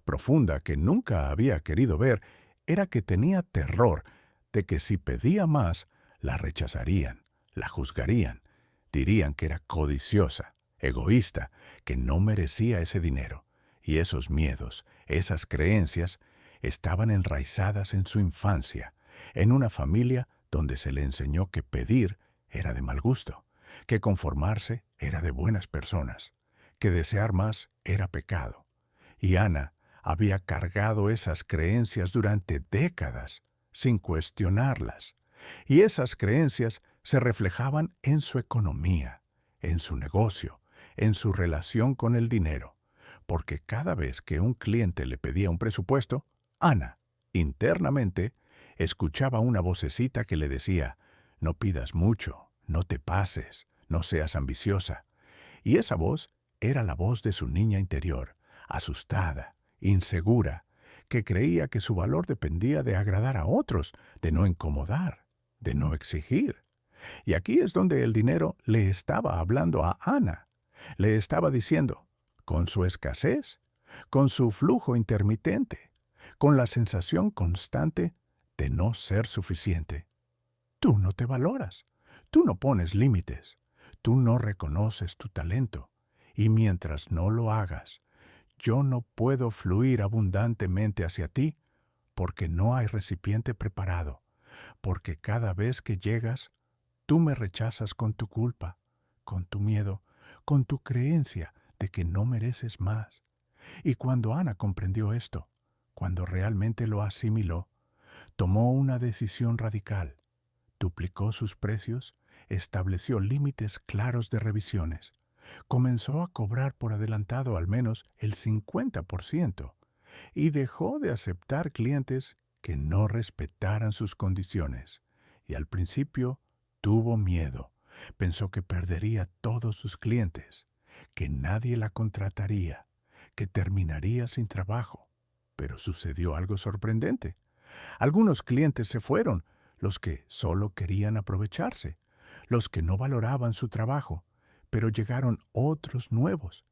profunda que nunca había querido ver, era que tenía terror de que si pedía más, la rechazarían, la juzgarían, dirían que era codiciosa, egoísta, que no merecía ese dinero. Y esos miedos, esas creencias, estaban enraizadas en su infancia, en una familia donde se le enseñó que pedir era de mal gusto, que conformarse era de buenas personas, que desear más era pecado. Y Ana había cargado esas creencias durante décadas, sin cuestionarlas. Y esas creencias se reflejaban en su economía, en su negocio, en su relación con el dinero, porque cada vez que un cliente le pedía un presupuesto, Ana, internamente, escuchaba una vocecita que le decía: no pidas mucho, no te pases, no seas ambiciosa. Y esa voz era la voz de su niña interior, asustada, insegura, que creía que su valor dependía de agradar a otros, de no incomodar, de no exigir. Y aquí es donde el dinero le estaba hablando a Ana. Le estaba diciendo, con su escasez, con su flujo intermitente, con la sensación constante de no ser suficiente: tú no te valoras, tú no pones límites, tú no reconoces tu talento, y mientras no lo hagas, yo no puedo fluir abundantemente hacia ti, porque no hay recipiente preparado, porque cada vez que llegas, tú me rechazas con tu culpa, con tu miedo, con tu creencia de que no mereces más. Y cuando Ana comprendió esto, cuando realmente lo asimiló, tomó una decisión radical. Duplicó sus precios, estableció límites claros de revisiones, comenzó a cobrar por adelantado al menos el 50% y dejó de aceptar clientes que no respetaran sus condiciones. Y al principio tuvo miedo, pensó que perdería todos sus clientes, que nadie la contrataría, que terminaría sin trabajo. Pero sucedió algo sorprendente. Algunos clientes se fueron, los que solo querían aprovecharse, los que no valoraban su trabajo, pero llegaron otros nuevos,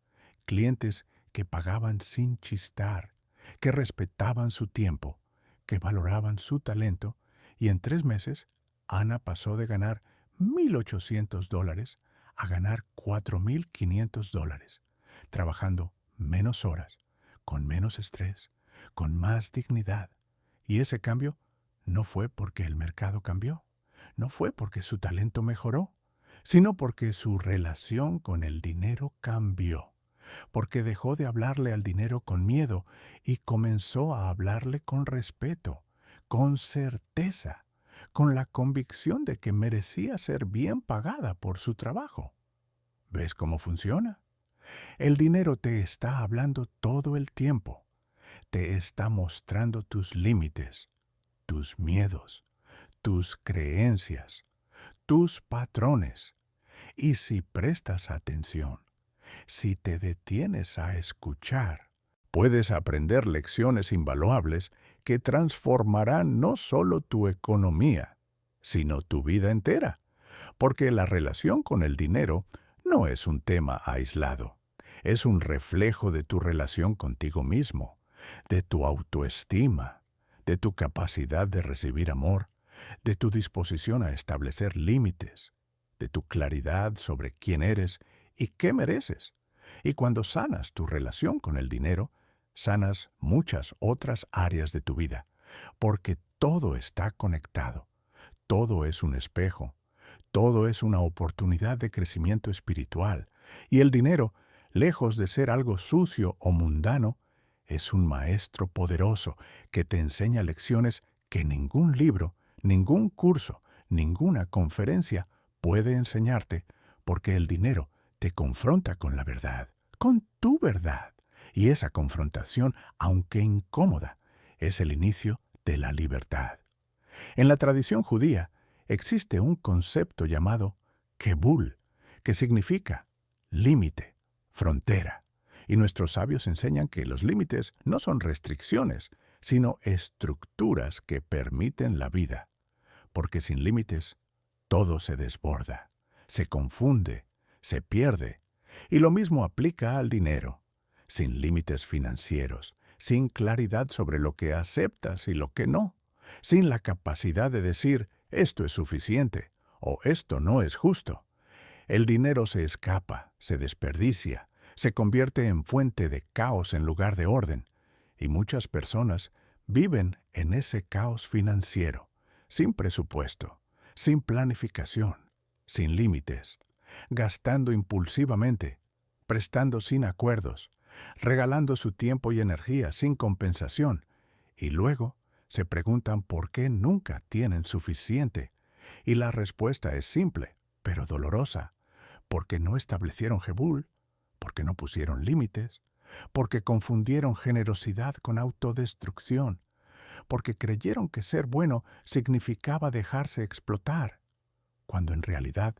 clientes que pagaban sin chistar, que respetaban su tiempo, que valoraban su talento, y en 3 meses Ana pasó de ganar $1,800 a ganar $4,500, trabajando menos horas, con menos estrés, con más dignidad. Y ese cambio no fue porque el mercado cambió, no fue porque su talento mejoró, sino porque su relación con el dinero cambió, porque dejó de hablarle al dinero con miedo y comenzó a hablarle con respeto, con certeza, con la convicción de que merecía ser bien pagada por su trabajo. ¿Ves cómo funciona? El dinero te está hablando todo el tiempo, te está mostrando tus límites, tus miedos, tus creencias, tus patrones. Y si prestas atención, si te detienes a escuchar, puedes aprender lecciones invaluables que transformarán no solo tu economía, sino tu vida entera, porque la relación con el dinero no es un tema aislado, es un reflejo de tu relación contigo mismo, de tu autoestima, de tu capacidad de recibir amor, de tu disposición a establecer límites, de tu claridad sobre quién eres y qué mereces. Y cuando sanas tu relación con el dinero, sanas muchas otras áreas de tu vida, porque todo está conectado, todo es un espejo, todo es una oportunidad de crecimiento espiritual, y el dinero, lejos de ser algo sucio o mundano, es un maestro poderoso que te enseña lecciones que ningún libro, ningún curso, ninguna conferencia puede enseñarte, porque el dinero te confronta con la verdad, con tu verdad. Y esa confrontación, aunque incómoda, es el inicio de la libertad. En la tradición judía existe un concepto llamado Kebul, que significa límite, frontera. Y nuestros sabios enseñan que los límites no son restricciones, sino estructuras que permiten la vida. Porque sin límites, todo se desborda, se confunde, se pierde. Y lo mismo aplica al dinero. sin límites financieros, sin claridad sobre lo que aceptas y lo que no, sin la capacidad de decir esto es suficiente o esto no es justo. El dinero se escapa, se desperdicia, se convierte en fuente de caos en lugar de orden, y muchas personas viven en ese caos financiero, sin presupuesto, sin planificación, sin límites, gastando impulsivamente, prestando sin acuerdos, regalando su tiempo y energía sin compensación, y luego se preguntan por qué nunca tienen suficiente. Y la respuesta es simple, pero dolorosa, porque no establecieron Jebul, porque no pusieron límites, porque confundieron generosidad con autodestrucción, porque creyeron que ser bueno significaba dejarse explotar, cuando en realidad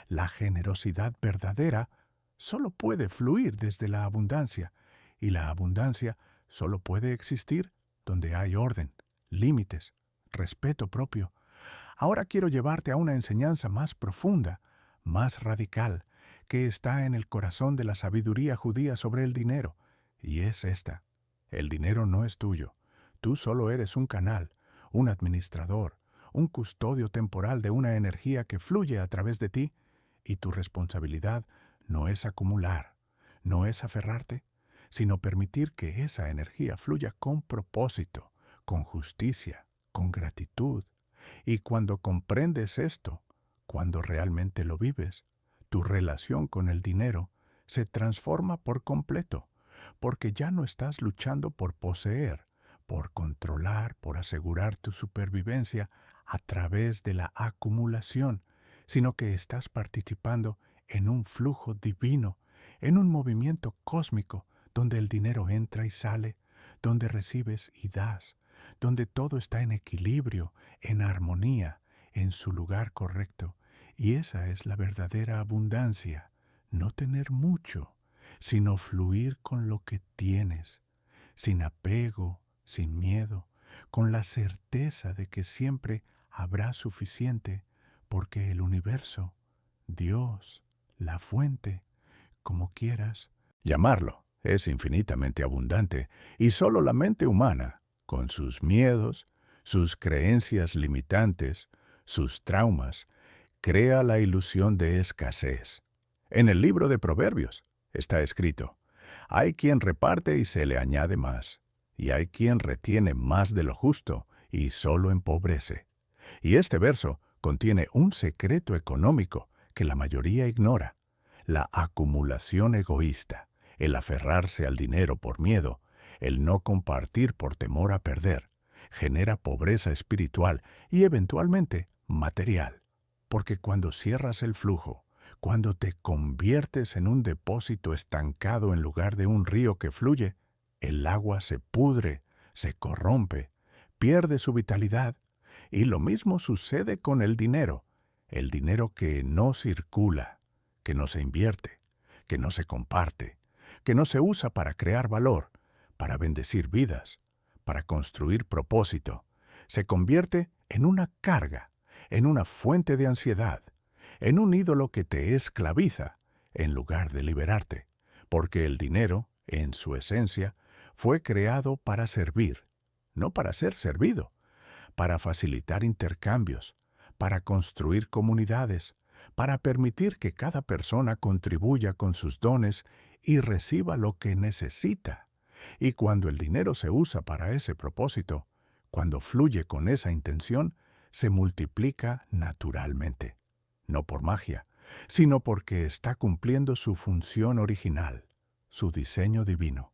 la generosidad verdadera solo puede fluir desde la abundancia, y la abundancia solo puede existir donde hay orden, límites, respeto propio. Ahora quiero llevarte a una enseñanza más profunda, más radical, que está en el corazón de la sabiduría judía sobre el dinero, y es esta: el dinero no es tuyo. Tú solo eres un canal, un administrador, un custodio temporal de una energía que fluye a través de ti, y tu responsabilidad no es acumular, no es aferrarte, sino permitir que esa energía fluya con propósito, con justicia, con gratitud. Y cuando comprendes esto, cuando realmente lo vives, tu relación con el dinero se transforma por completo, porque ya no estás luchando por poseer, por controlar, por asegurar tu supervivencia a través de la acumulación, sino que estás participando en un flujo divino, en un movimiento cósmico donde el dinero entra y sale, donde recibes y das, donde todo está en equilibrio, en armonía, en su lugar correcto. Y esa es la verdadera abundancia, no tener mucho, sino fluir con lo que tienes, sin apego, sin miedo, con la certeza de que siempre habrá suficiente, porque el universo, Dios, la fuente, como quieras llamarlo, es infinitamente abundante, y solo la mente humana, con sus miedos, sus creencias limitantes, sus traumas, crea la ilusión de escasez. En el libro de Proverbios está escrito: hay quien reparte y se le añade más, y hay quien retiene más de lo justo y solo empobrece. Y este verso contiene un secreto económico que la mayoría ignora: la acumulación egoísta, el aferrarse al dinero por miedo, el no compartir por temor a perder, genera pobreza espiritual y eventualmente material. Porque cuando cierras el flujo, cuando te conviertes en un depósito estancado en lugar de un río que fluye, el agua se pudre, se corrompe, pierde su vitalidad. Y lo mismo sucede con el dinero que no circula, que no se invierte, que no se comparte, que no se usa para crear valor, para bendecir vidas, para construir propósito. Se convierte en una carga, en una fuente de ansiedad, en un ídolo que te esclaviza, en lugar de liberarte, porque el dinero, en su esencia, fue creado para servir, no para ser servido, para facilitar intercambios, para construir comunidades, para permitir que cada persona contribuya con sus dones y reciba lo que necesita. Y cuando el dinero se usa para ese propósito, cuando fluye con esa intención, se multiplica naturalmente, no por magia, sino porque está cumpliendo su función original, su diseño divino.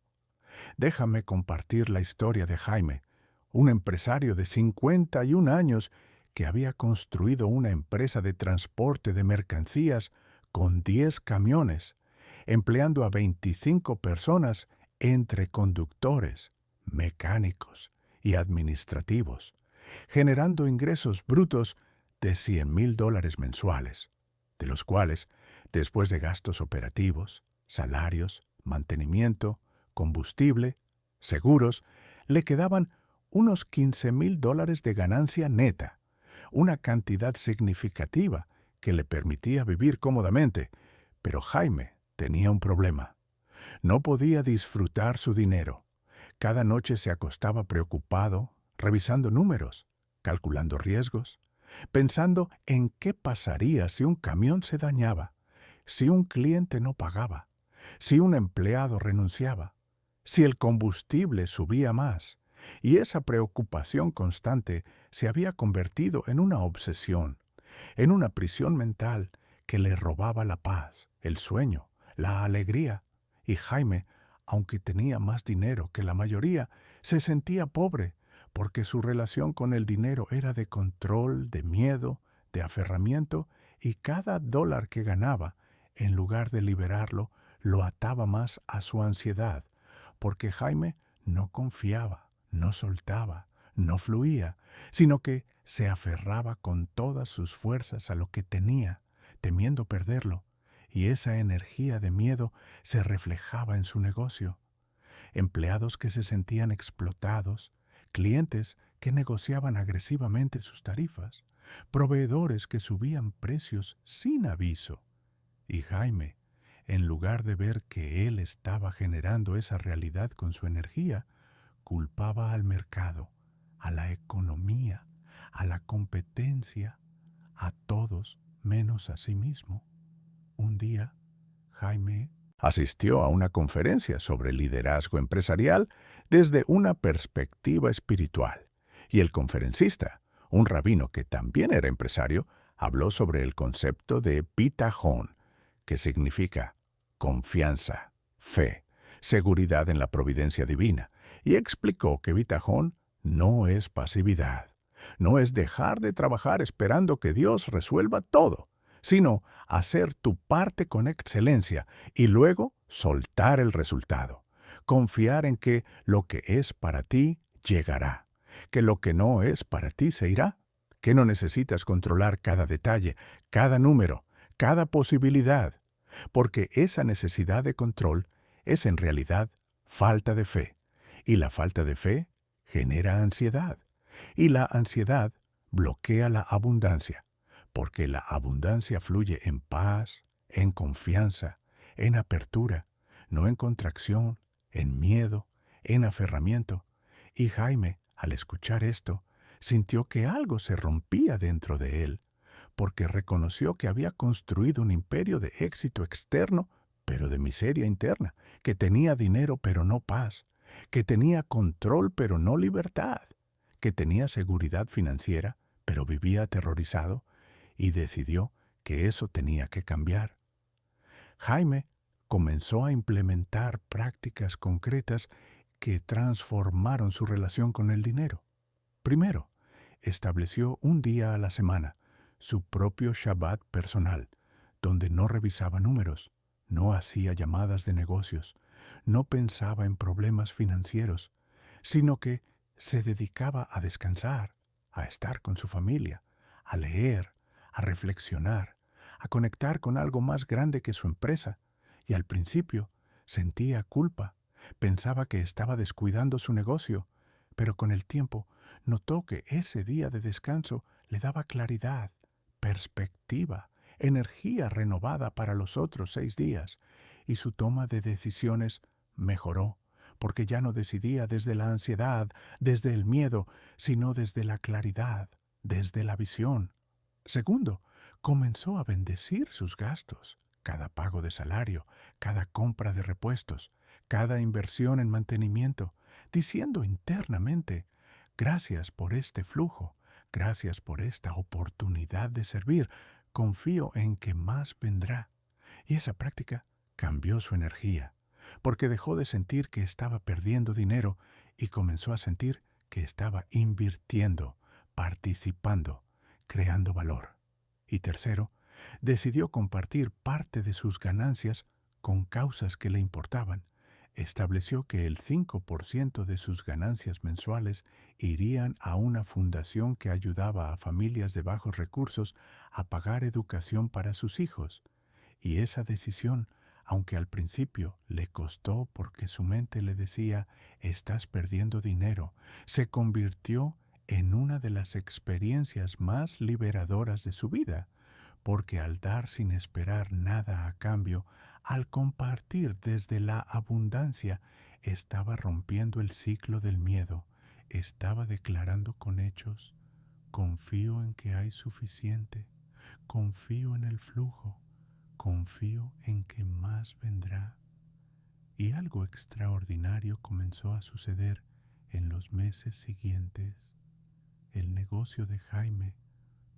Déjame compartir la historia de Jaime, un empresario de 51 años que había construido una empresa de transporte de mercancías con 10 camiones, empleando a 25 personas entre conductores, mecánicos y administrativos, generando ingresos brutos de $100,000 mensuales, de los cuales, después de gastos operativos, salarios, mantenimiento, combustible, seguros, le quedaban unos $15,000 de ganancia neta, una cantidad significativa que le permitía vivir cómodamente. Pero Jaime tenía un problema. No podía disfrutar su dinero. Cada noche se acostaba preocupado, revisando números, calculando riesgos, pensando en qué pasaría si un camión se dañaba, si un cliente no pagaba, si un empleado renunciaba, si el combustible subía más. Y esa preocupación constante se había convertido en una obsesión, en una prisión mental que le robaba la paz, el sueño, la alegría. Y Jaime, aunque tenía más dinero que la mayoría, se sentía pobre, porque su relación con el dinero era de control, de miedo, de aferramiento, y cada dólar que ganaba, en lugar de liberarlo, lo ataba más a su ansiedad, porque Jaime no confiaba, no soltaba, no fluía, sino que se aferraba con todas sus fuerzas a lo que tenía, temiendo perderlo, y esa energía de miedo se reflejaba en su negocio. Empleados que se sentían explotados, clientes que negociaban agresivamente sus tarifas, proveedores que subían precios sin aviso. Y Jaime, en lugar de ver que él estaba generando esa realidad con su energía, culpaba al mercado, a la economía, a la competencia, a todos menos a sí mismo. Un día, Jaime asistió a una conferencia sobre liderazgo empresarial desde una perspectiva espiritual, y el conferencista, un rabino que también era empresario, habló sobre el concepto de bitajón, que significa confianza, fe, seguridad en la providencia divina, y explicó que bitajón no es pasividad, no es dejar de trabajar esperando que Dios resuelva todo, sino hacer tu parte con excelencia y luego soltar el resultado. Confiar en que lo que es para ti llegará, que lo que no es para ti se irá, que no necesitas controlar cada detalle, cada número, cada posibilidad, porque esa necesidad de control es en realidad falta de fe, y la falta de fe genera ansiedad, y la ansiedad bloquea la abundancia, porque la abundancia fluye en paz, en confianza, en apertura, no en contracción, en miedo, en aferramiento. Y Jaime, al escuchar esto, sintió que algo se rompía dentro de él, porque reconoció que había construido un imperio de éxito externo, pero de miseria interna, que tenía dinero pero no paz, que tenía control pero no libertad, que tenía seguridad financiera pero vivía aterrorizado, y decidió que eso tenía que cambiar. Jaime comenzó a implementar prácticas concretas que transformaron su relación con el dinero. Primero, estableció un día a la semana, su propio Shabbat personal, donde no revisaba números, no hacía llamadas de negocios, no pensaba en problemas financieros, sino que se dedicaba a descansar, a estar con su familia, a leer, a reflexionar, a conectar con algo más grande que su empresa, y al principio sentía culpa, pensaba que estaba descuidando su negocio, pero con el tiempo notó que ese día de descanso le daba claridad, perspectiva, energía renovada para los otros 6 días, y su toma de decisiones mejoró, porque ya no decidía desde la ansiedad, desde el miedo, sino desde la claridad, desde la visión. Segundo, comenzó a bendecir sus gastos, cada pago de salario, cada compra de repuestos, cada inversión en mantenimiento, diciendo internamente: gracias por este flujo, gracias por esta oportunidad de servir, confío en que más vendrá. Y esa práctica cambió su energía, porque dejó de sentir que estaba perdiendo dinero y comenzó a sentir que estaba invirtiendo, participando, creando valor. Y tercero, decidió compartir parte de sus ganancias con causas que le importaban. Estableció que el 5% de sus ganancias mensuales irían a una fundación que ayudaba a familias de bajos recursos a pagar educación para sus hijos. Y esa decisión, aunque al principio le costó porque su mente le decía: estás perdiendo dinero, se convirtió en una de las experiencias más liberadoras de su vida, porque al dar sin esperar nada a cambio, Al compartir desde la abundancia, estaba rompiendo el ciclo del miedo, estaba declarando con hechos: confío en que hay suficiente, confío en el flujo, confío en que más vendrá. Y algo extraordinario comenzó a suceder en los meses siguientes. El negocio de Jaime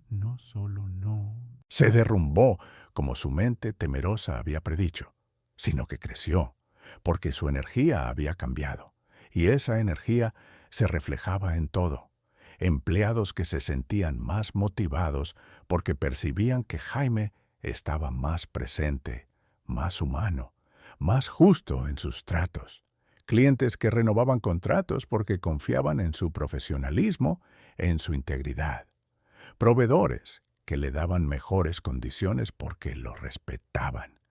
no solo no se derrumbó como su mente temerosa había predicho, sino que creció, porque su energía había cambiado, y esa energía se reflejaba en todo. Empleados que se sentían más motivados porque percibían que Jaime estaba más presente, más humano, más justo en sus tratos. Clientes que renovaban contratos porque confiaban en su profesionalismo, en su integridad. Proveedores que le daban mejores condiciones porque lo respetaban.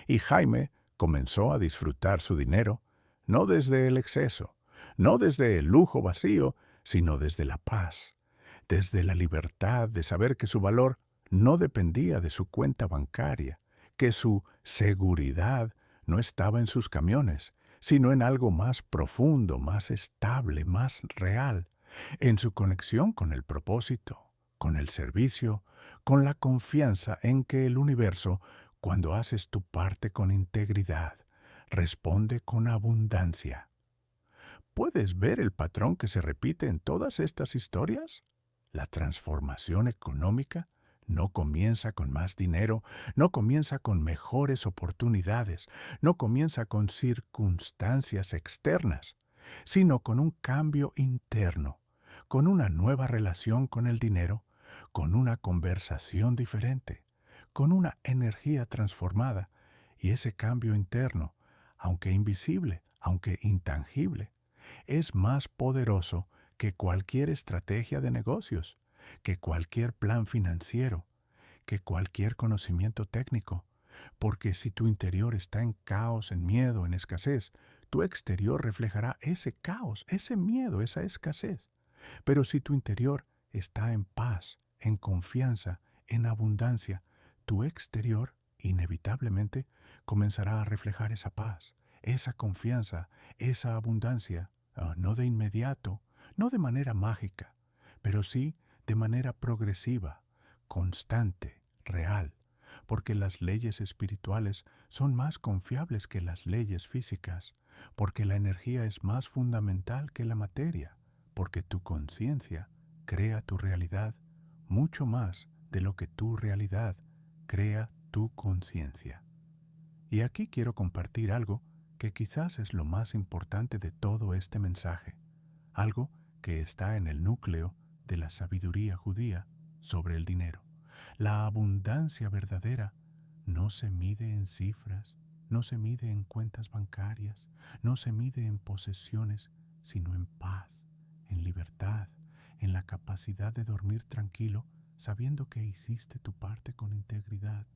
Y Jaime comenzó a disfrutar su dinero, no desde el exceso, no desde el lujo vacío, sino desde la paz, desde la libertad de saber que su valor no dependía de su cuenta bancaria, que su seguridad no estaba en sus camiones, sino en algo más profundo, más estable, más real, en su conexión con el propósito, con el servicio, con la confianza en que el universo, cuando haces tu parte con integridad, responde con abundancia. ¿Puedes ver el patrón que se repite en todas estas historias? La transformación económica no comienza con más dinero, no comienza con mejores oportunidades, no comienza con circunstancias externas, sino con un cambio interno, con una nueva relación con el dinero, con una conversación diferente, con una energía transformada. Y ese cambio interno, aunque invisible, aunque intangible, es más poderoso que cualquier estrategia de negocios, que cualquier plan financiero, que cualquier conocimiento técnico. Porque si tu interior está en caos, en miedo, en escasez, tu exterior reflejará ese caos, ese miedo, esa escasez. Pero si tu interior está en paz, en confianza, en abundancia, tu exterior inevitablemente comenzará a reflejar esa paz, esa confianza, esa abundancia, no de inmediato, no de manera mágica, pero sí de manera progresiva, constante, real, porque las leyes espirituales son más confiables que las leyes físicas, porque la energía es más fundamental que la materia, porque tu conciencia crea tu realidad mucho más de lo que tu realidad crea tu conciencia. Y aquí quiero compartir algo que quizás es lo más importante de todo este mensaje, algo que está en el núcleo de la sabiduría judía sobre el dinero. La abundancia verdadera no se mide en cifras, no se mide en cuentas bancarias, no se mide en posesiones, sino en paz, en libertad, en la capacidad de dormir tranquilo sabiendo que hiciste tu parte con integridad,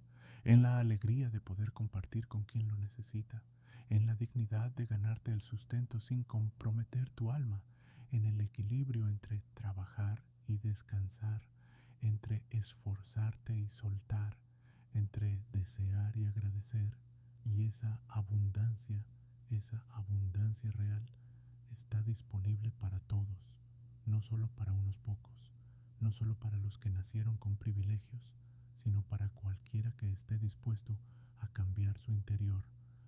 en la alegría de poder compartir con quien lo necesita, en la dignidad de ganarte el sustento sin comprometer tu alma, en el equilibrio entre trabajar y descansar, entre esforzarte y soltar, entre desear y agradecer. Y esa abundancia real, está disponible para todos, no solo para unos pocos, no solo para los que nacieron con privilegios, sino para cualquiera que esté dispuesto a cambiar su interior,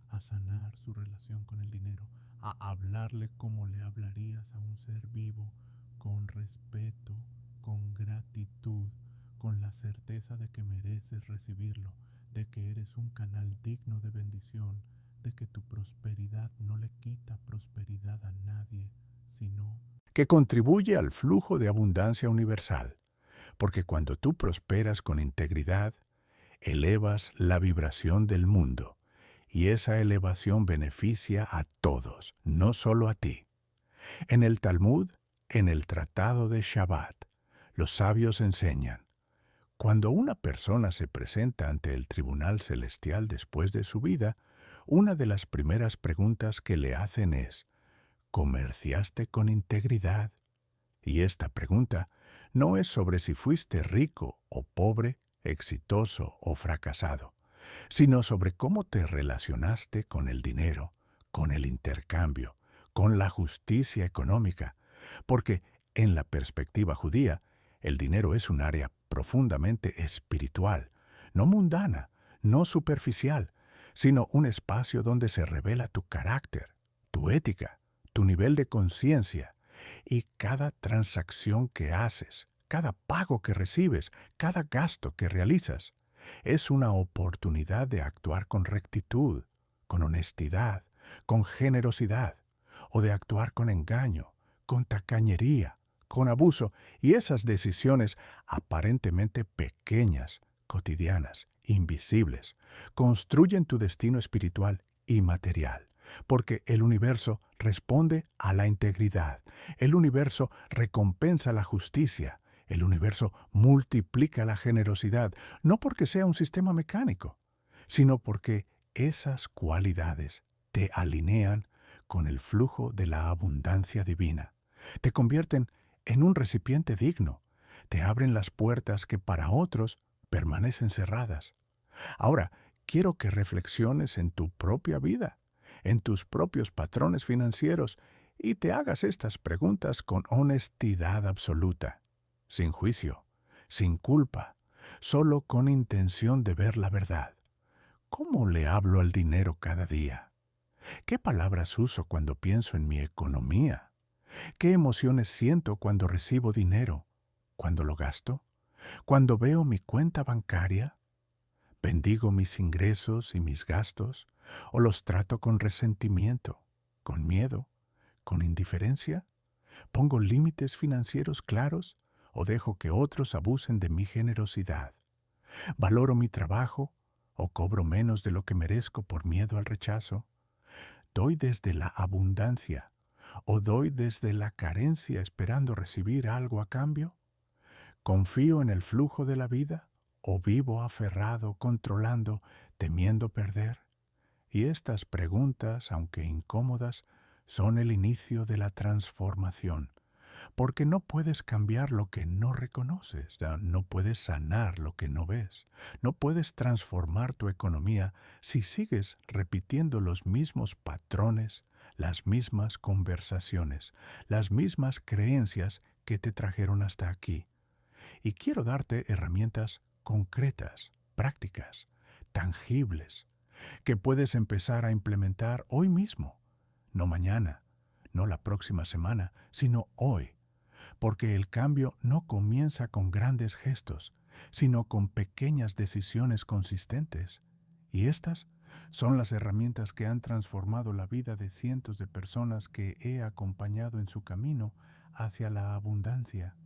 a sanar su relación con el dinero, a hablarle como le hablarías a un ser vivo, con respeto, con gratitud, con la certeza de que mereces recibirlo, de que eres un canal digno de bendición, de que tu prosperidad no le quita prosperidad a nadie, sino que contribuye al flujo de abundancia universal. Porque cuando tú prosperas con integridad, elevas la vibración del mundo, y esa elevación beneficia a todos, no solo a ti. En el Talmud, en el Tratado de Shabbat, los sabios enseñan: cuando una persona se presenta ante el tribunal celestial después de su vida, una de las primeras preguntas que le hacen es: ¿comerciaste con integridad? Y esta pregunta no es sobre si fuiste rico o pobre, exitoso o fracasado, sino sobre cómo te relacionaste con el dinero, con el intercambio, con la justicia económica, porque en la perspectiva judía, el dinero es un área profundamente espiritual, no mundana, no superficial, sino un espacio donde se revela tu carácter, tu ética, tu nivel de conciencia, y cada transacción que haces, cada pago que recibes, cada gasto que realizas, es una oportunidad de actuar con rectitud, con honestidad, con generosidad, o de actuar con engaño, con tacañería, con abuso, y esas decisiones aparentemente pequeñas, cotidianas, invisibles, construyen tu destino espiritual y material, porque el universo responde a la integridad, el universo recompensa la justicia, el universo multiplica la generosidad, no porque sea un sistema mecánico, sino porque esas cualidades te alinean con el flujo de la abundancia divina, te convierten en un recipiente digno, te abren las puertas que para otros permanecen cerradas. Ahora, quiero que reflexiones en tu propia vida, en tus propios patrones financieros, y te hagas estas preguntas con honestidad absoluta, sin juicio, sin culpa, solo con intención de ver la verdad. ¿Cómo le hablo al dinero cada día? ¿Qué palabras uso cuando pienso en mi economía? ¿Qué emociones siento cuando recibo dinero? ¿Cuando lo gasto? ¿Cuando veo mi cuenta bancaria? ¿Bendigo mis ingresos y mis gastos? ¿O los trato con resentimiento, con miedo, con indiferencia? ¿Pongo límites financieros claros o dejo que otros abusen de mi generosidad? ¿Valoro mi trabajo o cobro menos de lo que merezco por miedo al rechazo? ¿Doy desde la abundancia o doy desde la carencia esperando recibir algo a cambio? ¿Confío en el flujo de la vida o vivo aferrado, controlando, temiendo perder? Y estas preguntas, aunque incómodas, son el inicio de la transformación, porque no puedes cambiar lo que no reconoces, no puedes sanar lo que no ves, no puedes transformar tu economía si sigues repitiendo los mismos patrones, las mismas conversaciones, las mismas creencias que te trajeron hasta aquí. Y quiero darte herramientas concretas, prácticas, tangibles, que puedes empezar a implementar hoy mismo, no mañana, no la próxima semana, sino hoy, porque el cambio no comienza con grandes gestos, sino con pequeñas decisiones consistentes. Y estas son las herramientas que han transformado la vida de cientos de personas que he acompañado en su camino hacia la abundancia.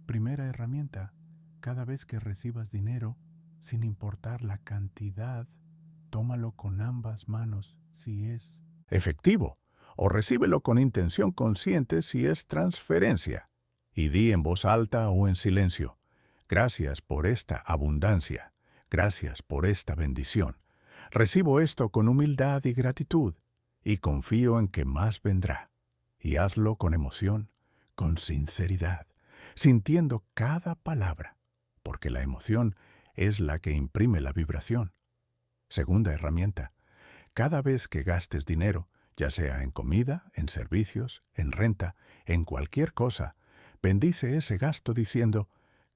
Primera herramienta: cada vez que recibas dinero, sin importar la cantidad, tómalo con ambas manos si es efectivo, o recíbelo con intención consciente si es transferencia. Y di en voz alta o en silencio: gracias por esta abundancia, gracias por esta bendición. Recibo esto con humildad y gratitud, y confío en que más vendrá. Y hazlo con emoción, con sinceridad, sintiendo cada palabra, porque la emoción es la que imprime la vibración. Segunda herramienta: cada vez que gastes dinero, ya sea en comida, en servicios, en renta, en cualquier cosa, bendice ese gasto diciendo: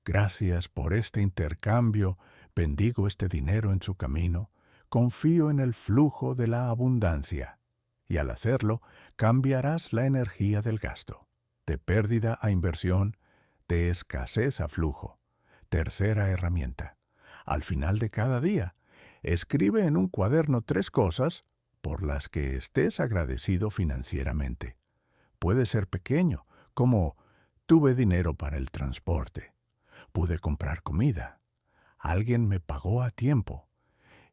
gracias por este intercambio, bendigo este dinero en su camino, confío en el flujo de la abundancia. Y al hacerlo, cambiarás la energía del gasto, de pérdida a inversión, de escasez a flujo. Tercera herramienta: al final de cada día, escribe en un cuaderno 3 cosas por las que estés agradecido financieramente. Puede ser pequeño, como: tuve dinero para el transporte, pude comprar comida, alguien me pagó a tiempo.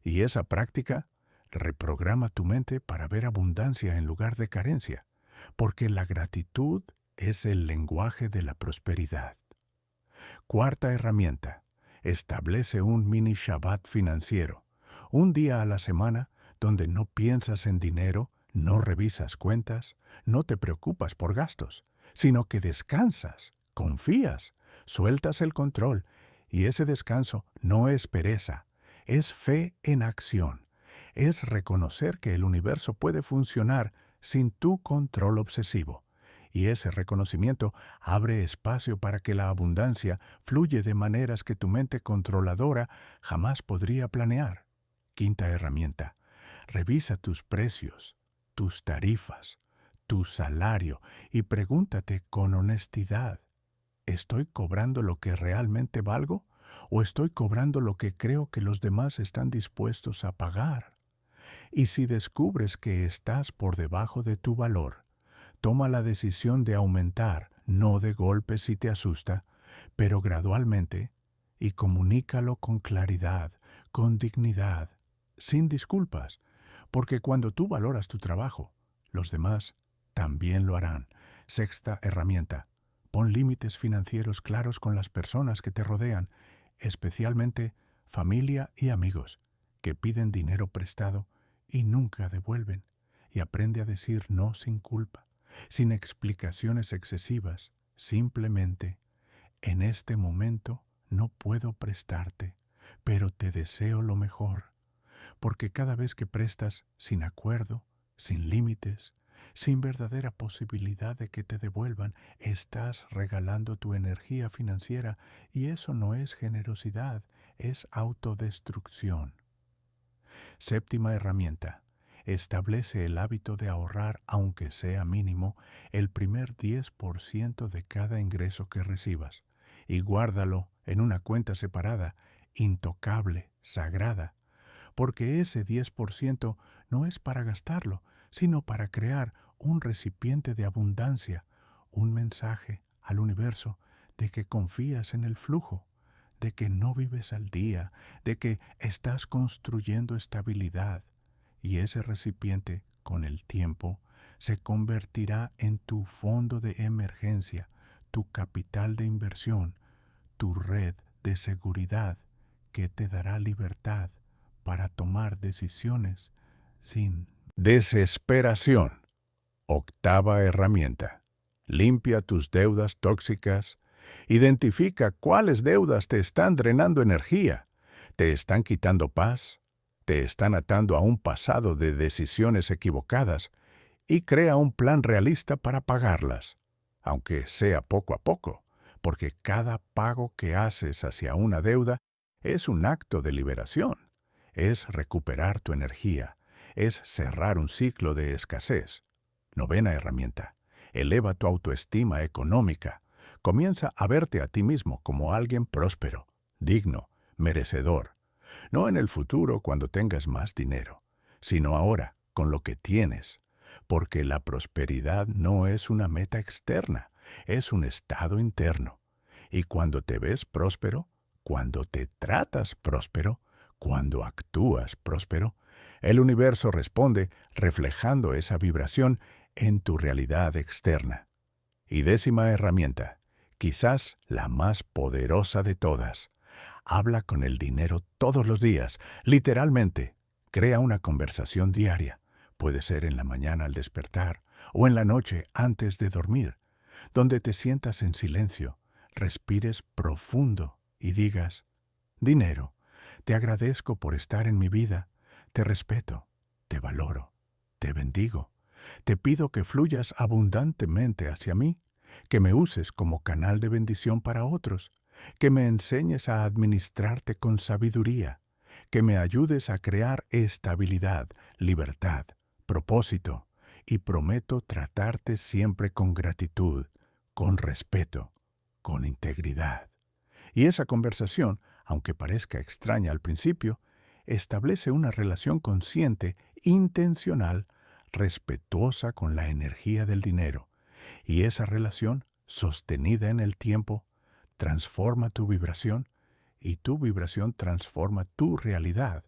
Y esa práctica reprograma tu mente para ver abundancia en lugar de carencia, porque la gratitud es el lenguaje de la prosperidad. Cuarta herramienta: establece un mini Shabbat financiero, un día a la semana donde no piensas en dinero, no revisas cuentas, no te preocupas por gastos, sino que descansas, confías, sueltas el control, y ese descanso no es pereza, Es fe en acción. Es reconocer que el universo puede funcionar sin tu control obsesivo. Y ese reconocimiento abre espacio para que la abundancia fluye de maneras que tu mente controladora jamás podría planear. Quinta herramienta. Revisa tus precios, tus tarifas, tu salario y pregúntate con honestidad, ¿estoy cobrando lo que realmente valgo o estoy cobrando lo que creo que los demás están dispuestos a pagar? Y si descubres que estás por debajo de tu valor, toma la decisión de aumentar, no de golpe si te asusta, pero gradualmente, y comunícalo con claridad, con dignidad, sin disculpas, porque cuando tú valoras tu trabajo, los demás también lo harán. Sexta herramienta. Pon límites financieros claros con las personas que te rodean, especialmente familia y amigos, que piden dinero prestado y nunca devuelven, y aprende a decir no sin culpa, sin explicaciones excesivas, simplemente, en este momento no puedo prestarte, pero te deseo lo mejor, porque cada vez que prestas sin acuerdo, sin límites, sin verdadera posibilidad de que te devuelvan, estás regalando tu energía financiera y eso no es generosidad, es autodestrucción. Séptima herramienta. Establece el hábito de ahorrar, aunque sea mínimo, el primer 10% de cada ingreso que recibas y guárdalo en una cuenta separada, intocable, sagrada, porque ese 10% no es para gastarlo, sino para crear un recipiente de abundancia, un mensaje al universo de que confías en el flujo, de que no vives al día, de que estás construyendo estabilidad, y ese recipiente, con el tiempo, se convertirá en tu fondo de emergencia, tu capital de inversión, tu red de seguridad que te dará libertad para tomar decisiones sin desesperación. Octava herramienta. Limpia tus deudas tóxicas. Identifica cuáles deudas te están drenando energía, te están quitando paz, te están atando a un pasado de decisiones equivocadas y crea un plan realista para pagarlas, aunque sea poco a poco, porque cada pago que haces hacia una deuda es un acto de liberación, es recuperar tu energía, es cerrar un ciclo de escasez. Novena herramienta. Eleva tu autoestima económica. Comienza a verte a ti mismo como alguien próspero, digno, merecedor. No en el futuro cuando tengas más dinero, sino ahora con lo que tienes. Porque la prosperidad no es una meta externa, es un estado interno. Y cuando te ves próspero, cuando te tratas próspero, cuando actúas próspero, el universo responde reflejando esa vibración en tu realidad externa. Y décima herramienta, quizás la más poderosa de todas. Habla con el dinero todos los días, literalmente. Crea una conversación diaria. Puede ser en la mañana al despertar o en la noche antes de dormir, donde te sientas en silencio, respires profundo y digas, dinero, te agradezco por estar en mi vida, te respeto, te valoro, te bendigo. Te pido que fluyas abundantemente hacia mí, que me uses como canal de bendición para otros, que me enseñes a administrarte con sabiduría, que me ayudes a crear estabilidad, libertad, propósito, y prometo tratarte siempre con gratitud, con respeto, con integridad. Y esa conversación, aunque parezca extraña al principio, establece una relación consciente, intencional, respetuosa con la energía del dinero. Y esa relación, sostenida en el tiempo, transforma tu vibración y tu vibración transforma tu realidad.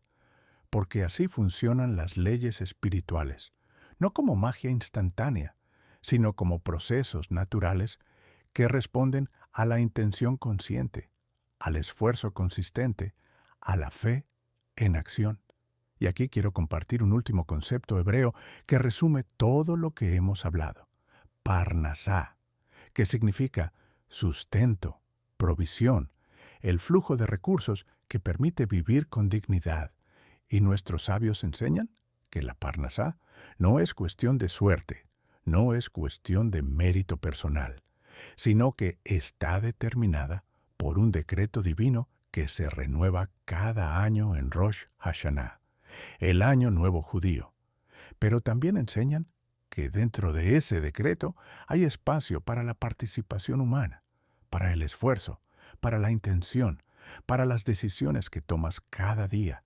Porque así funcionan las leyes espirituales, no como magia instantánea, sino como procesos naturales que responden a la intención consciente, al esfuerzo consistente, a la fe en acción. Y aquí quiero compartir un último concepto hebreo que resume todo lo que hemos hablado. Parnasá, que significa sustento, provisión, el flujo de recursos que permite vivir con dignidad. Y nuestros sabios enseñan que la Parnasá no es cuestión de suerte, no es cuestión de mérito personal, sino que está determinada por un decreto divino que se renueva cada año en Rosh Hashanah, el año nuevo judío. Pero también enseñan que dentro de ese decreto hay espacio para la participación humana, para el esfuerzo, para la intención, para las decisiones que tomas cada día.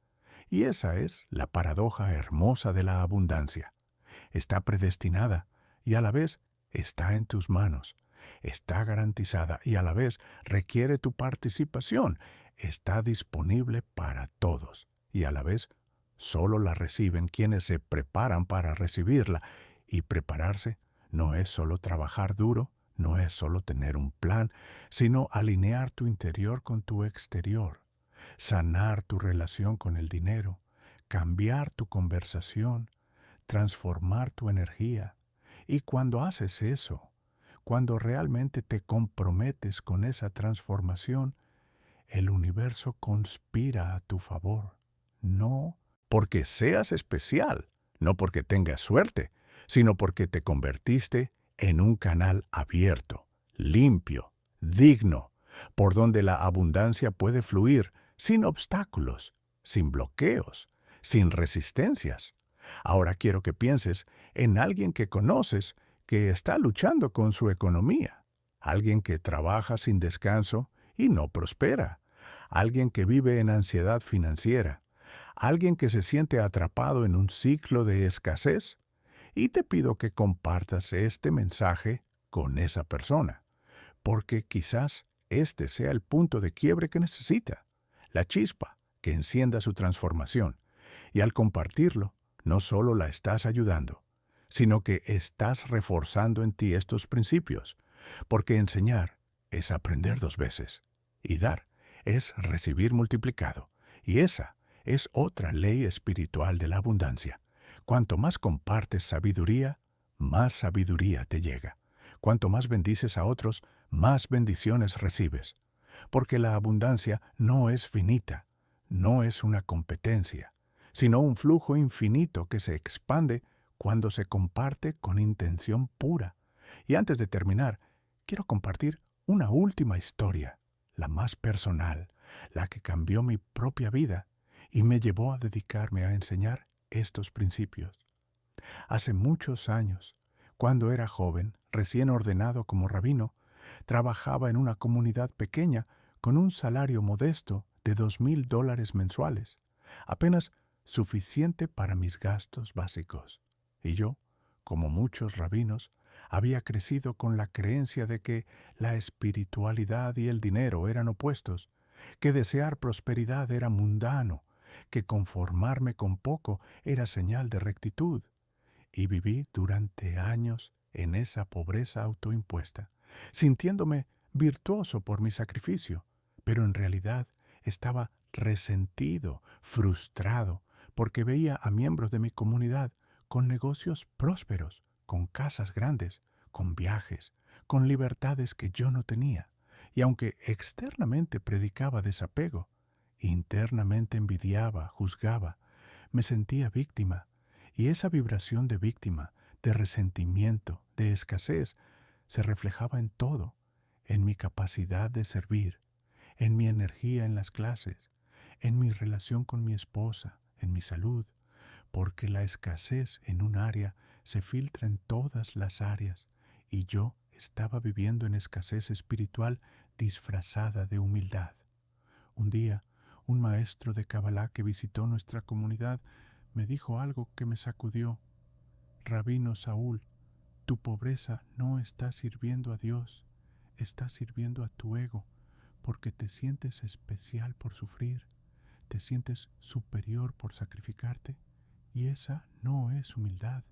Y esa es la paradoja hermosa de la abundancia. Está predestinada y a la vez está en tus manos. Está garantizada y a la vez requiere tu participación. Está disponible para todos y a la vez solo la reciben quienes se preparan para recibirla. Y prepararse no es solo trabajar duro, no es solo tener un plan, sino alinear tu interior con tu exterior, sanar tu relación con el dinero, cambiar tu conversación, transformar tu energía. Y cuando haces eso, cuando realmente te comprometes con esa transformación, el universo conspira a tu favor. No porque seas especial, no porque tengas suerte, sino porque te convertiste en un canal abierto, limpio, digno, por donde la abundancia puede fluir sin obstáculos, sin bloqueos, sin resistencias. Ahora quiero que pienses en alguien que conoces que está luchando con su economía, alguien que trabaja sin descanso y no prospera, alguien que vive en ansiedad financiera, alguien que se siente atrapado en un ciclo de escasez, y te pido que compartas este mensaje con esa persona, porque quizás este sea el punto de quiebre que necesita, la chispa que encienda su transformación, y al compartirlo, no solo la estás ayudando, sino que estás reforzando en ti estos principios, porque enseñar es aprender dos veces, y dar es recibir multiplicado, y esa es otra ley espiritual de la abundancia. Cuanto más compartes sabiduría, más sabiduría te llega. Cuanto más bendices a otros, más bendiciones recibes. Porque la abundancia no es finita, no es una competencia, sino un flujo infinito que se expande cuando se comparte con intención pura. Y antes de terminar, quiero compartir una última historia, la más personal, la que cambió mi propia vida y me llevó a dedicarme a enseñar estos principios. Hace muchos años, cuando era joven, recién ordenado como rabino, trabajaba en una comunidad pequeña con un salario modesto de $2,000 mensuales, apenas suficiente para mis gastos básicos. Y yo, como muchos rabinos, había crecido con la creencia de que la espiritualidad y el dinero eran opuestos, que desear prosperidad era mundano, que conformarme con poco era señal de rectitud. Y viví durante años en esa pobreza autoimpuesta, sintiéndome virtuoso por mi sacrificio, pero en realidad estaba resentido, frustrado, porque veía a miembros de mi comunidad con negocios prósperos, con casas grandes, con viajes, con libertades que yo no tenía. Y aunque externamente predicaba desapego, internamente envidiaba, juzgaba, me sentía víctima. Y esa vibración de víctima, de resentimiento, de escasez, se reflejaba en todo, en mi capacidad de servir, en mi energía en las clases, en mi relación con mi esposa, en mi salud, porque la escasez en un área se filtra en todas las áreas, y yo estaba viviendo en escasez espiritual disfrazada de humildad. Un día, un maestro de Kabbalah que visitó nuestra comunidad me dijo algo que me sacudió. Rabino Saúl, tu pobreza no está sirviendo a Dios, está sirviendo a tu ego, porque te sientes especial por sufrir, te sientes superior por sacrificarte, y esa no es humildad,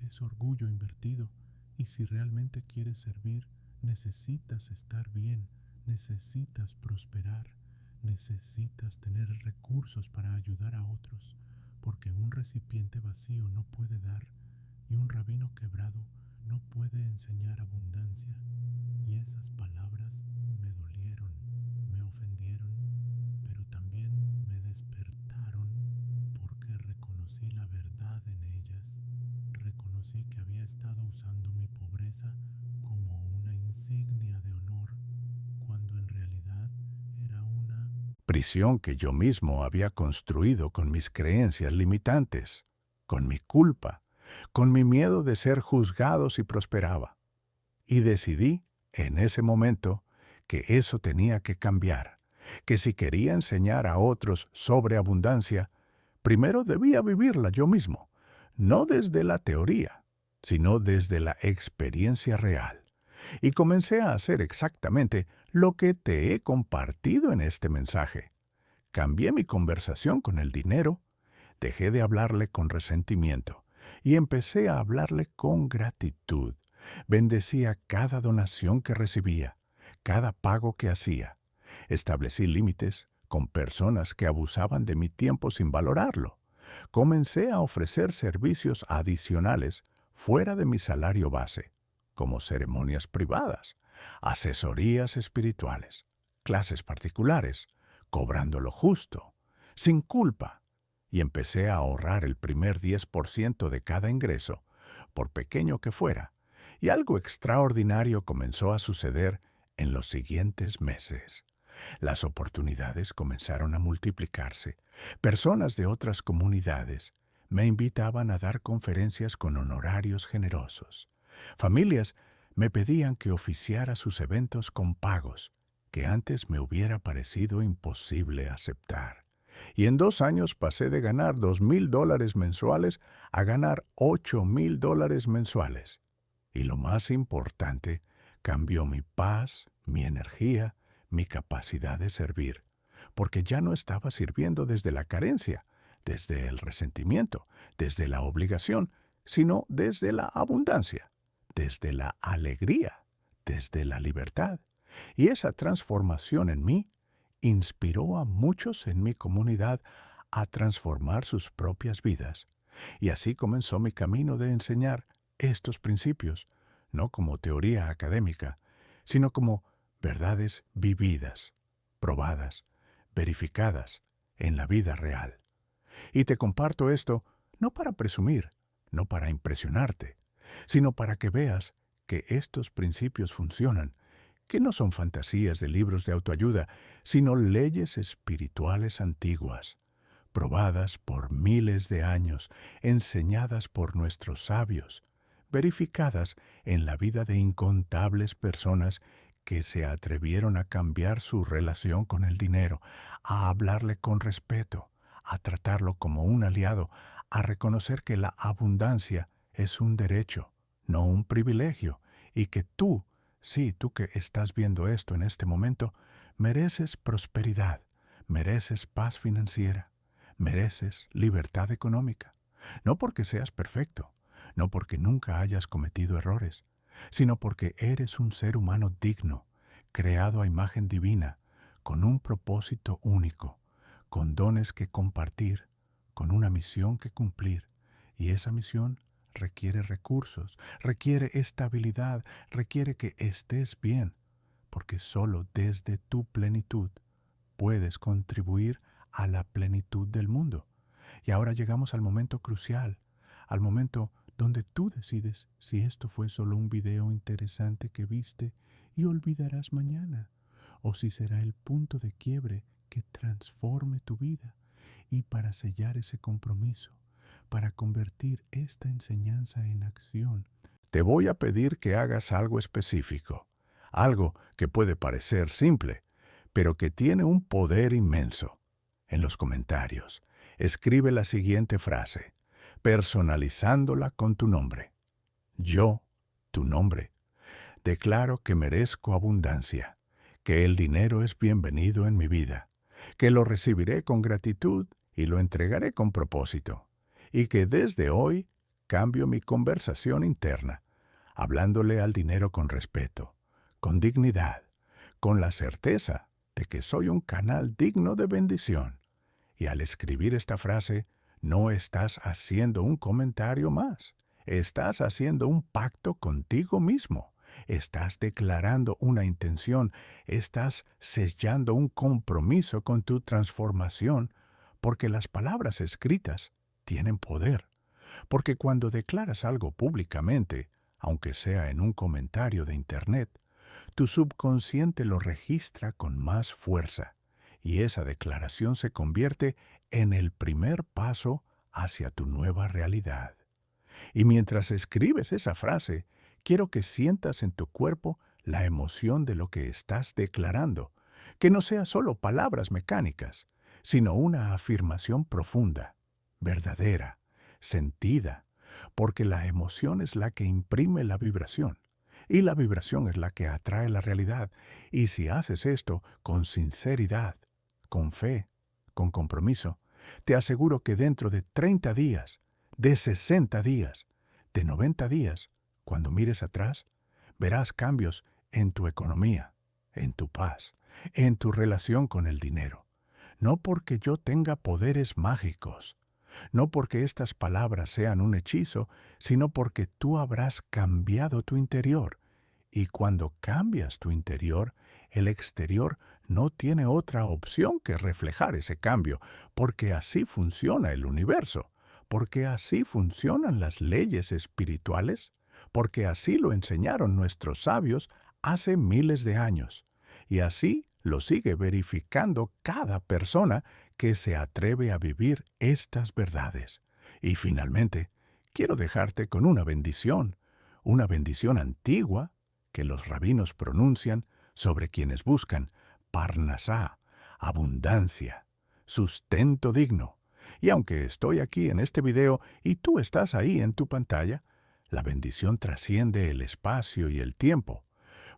es orgullo invertido, y si realmente quieres servir, necesitas estar bien, necesitas prosperar, necesitas tener recursos para ayudar a otros, porque un recipiente vacío no puede dar, y un rabino quebrado no puede enseñar abundancia, y esas palabras me dolieron, me ofendieron, pero también me despertaron porque reconocí la verdad en ellas. Reconocí que había estado usando mi pobreza como una insignia de honor, cuando en realidad era una prisión que yo mismo había construido con mis creencias limitantes, con mi culpa, con mi miedo de ser juzgado si prosperaba. Y decidí, en ese momento, que eso tenía que cambiar, que si quería enseñar a otros sobre abundancia, primero debía vivirla yo mismo, no desde la teoría, sino desde la experiencia real. Y comencé a hacer exactamente lo que te he compartido en este mensaje. Cambié mi conversación con el dinero, dejé de hablarle con resentimiento y empecé a hablarle con gratitud. Bendecía cada donación que recibía, cada pago que hacía. Establecí límites con personas que abusaban de mi tiempo sin valorarlo. Comencé a ofrecer servicios adicionales fuera de mi salario base, como ceremonias privadas, asesorías espirituales, clases particulares, cobrando lo justo, sin culpa, y empecé a ahorrar el primer 10% de cada ingreso, por pequeño que fuera, y algo extraordinario comenzó a suceder en los siguientes meses. Las oportunidades comenzaron a multiplicarse. Personas de otras comunidades me invitaban a dar conferencias con honorarios generosos. Familias me pedían que oficiara sus eventos con pagos que antes me hubiera parecido imposible aceptar. Y en 2 años pasé de ganar $2,000 mensuales a ganar $8,000 mensuales. Y lo más importante, cambió mi paz, mi energía, mi capacidad de servir, porque ya no estaba sirviendo desde la carencia, desde el resentimiento, desde la obligación, sino desde la abundancia, desde la alegría, desde la libertad. Y esa transformación en mí inspiró a muchos en mi comunidad a transformar sus propias vidas. Y así comenzó mi camino de enseñar estos principios, no como teoría académica, sino como verdades vividas, probadas, verificadas en la vida real. Y te comparto esto no para presumir, no para impresionarte, sino para que veas que estos principios funcionan, que no son fantasías de libros de autoayuda, sino leyes espirituales antiguas, probadas por miles de años, enseñadas por nuestros sabios, verificadas en la vida de incontables personas que se atrevieron a cambiar su relación con el dinero, a hablarle con respeto, a tratarlo como un aliado, a reconocer que la abundancia es un derecho, no un privilegio, y que tú, sí, tú que estás viendo esto en este momento, mereces prosperidad, mereces paz financiera, mereces libertad económica. No porque seas perfecto, no porque nunca hayas cometido errores, sino porque eres un ser humano digno, creado a imagen divina, con un propósito único, con dones que compartir, con una misión que cumplir. Y esa misión requiere recursos, requiere estabilidad, requiere que estés bien, porque solo desde tu plenitud puedes contribuir a la plenitud del mundo. Y ahora llegamos al momento crucial, al momento donde tú decides si esto fue solo un video interesante que viste y olvidarás mañana, o si será el punto de quiebre que transforme tu vida. Y para sellar ese compromiso, para convertir esta enseñanza en acción, te voy a pedir que hagas algo específico, algo que puede parecer simple, pero que tiene un poder inmenso. En los comentarios, escribe la siguiente frase, personalizándola con tu nombre. Yo, tu nombre, declaro que merezco abundancia, que el dinero es bienvenido en mi vida, que lo recibiré con gratitud y lo entregaré con propósito, y que desde hoy cambio mi conversación interna, hablándole al dinero con respeto, con dignidad, con la certeza de que soy un canal digno de bendición. Y al escribir esta frase, no estás haciendo un comentario más. Estás haciendo un pacto contigo mismo. Estás declarando una intención. Estás sellando un compromiso con tu transformación, porque las palabras escritas tienen poder. Porque cuando declaras algo públicamente, aunque sea en un comentario de Internet, tu subconsciente lo registra con más fuerza, y esa declaración se convierte en el primer paso hacia tu nueva realidad. Y mientras escribes esa frase, quiero que sientas en tu cuerpo la emoción de lo que estás declarando, que no sea solo palabras mecánicas, sino una afirmación profunda, verdadera, sentida, porque la emoción es la que imprime la vibración, y la vibración es la que atrae la realidad. Y si haces esto con sinceridad, con fe, con compromiso, te aseguro que dentro de 30 días, de 60 días, de 90 días, cuando mires atrás, verás cambios en tu economía, en tu paz, en tu relación con el dinero. No porque yo tenga poderes mágicos, no porque estas palabras sean un hechizo, sino porque tú habrás cambiado tu interior. Y cuando cambias tu interior, el exterior no tiene otra opción que reflejar ese cambio, porque así funciona el universo, porque así funcionan las leyes espirituales, porque así lo enseñaron nuestros sabios hace miles de años. Y así lo sigue verificando cada persona que se atreve a vivir estas verdades. Y finalmente, quiero dejarte con una bendición antigua que los rabinos pronuncian sobre quienes buscan parnasá, abundancia, sustento digno. Y aunque estoy aquí en este video y tú estás ahí en tu pantalla, la bendición trasciende el espacio y el tiempo,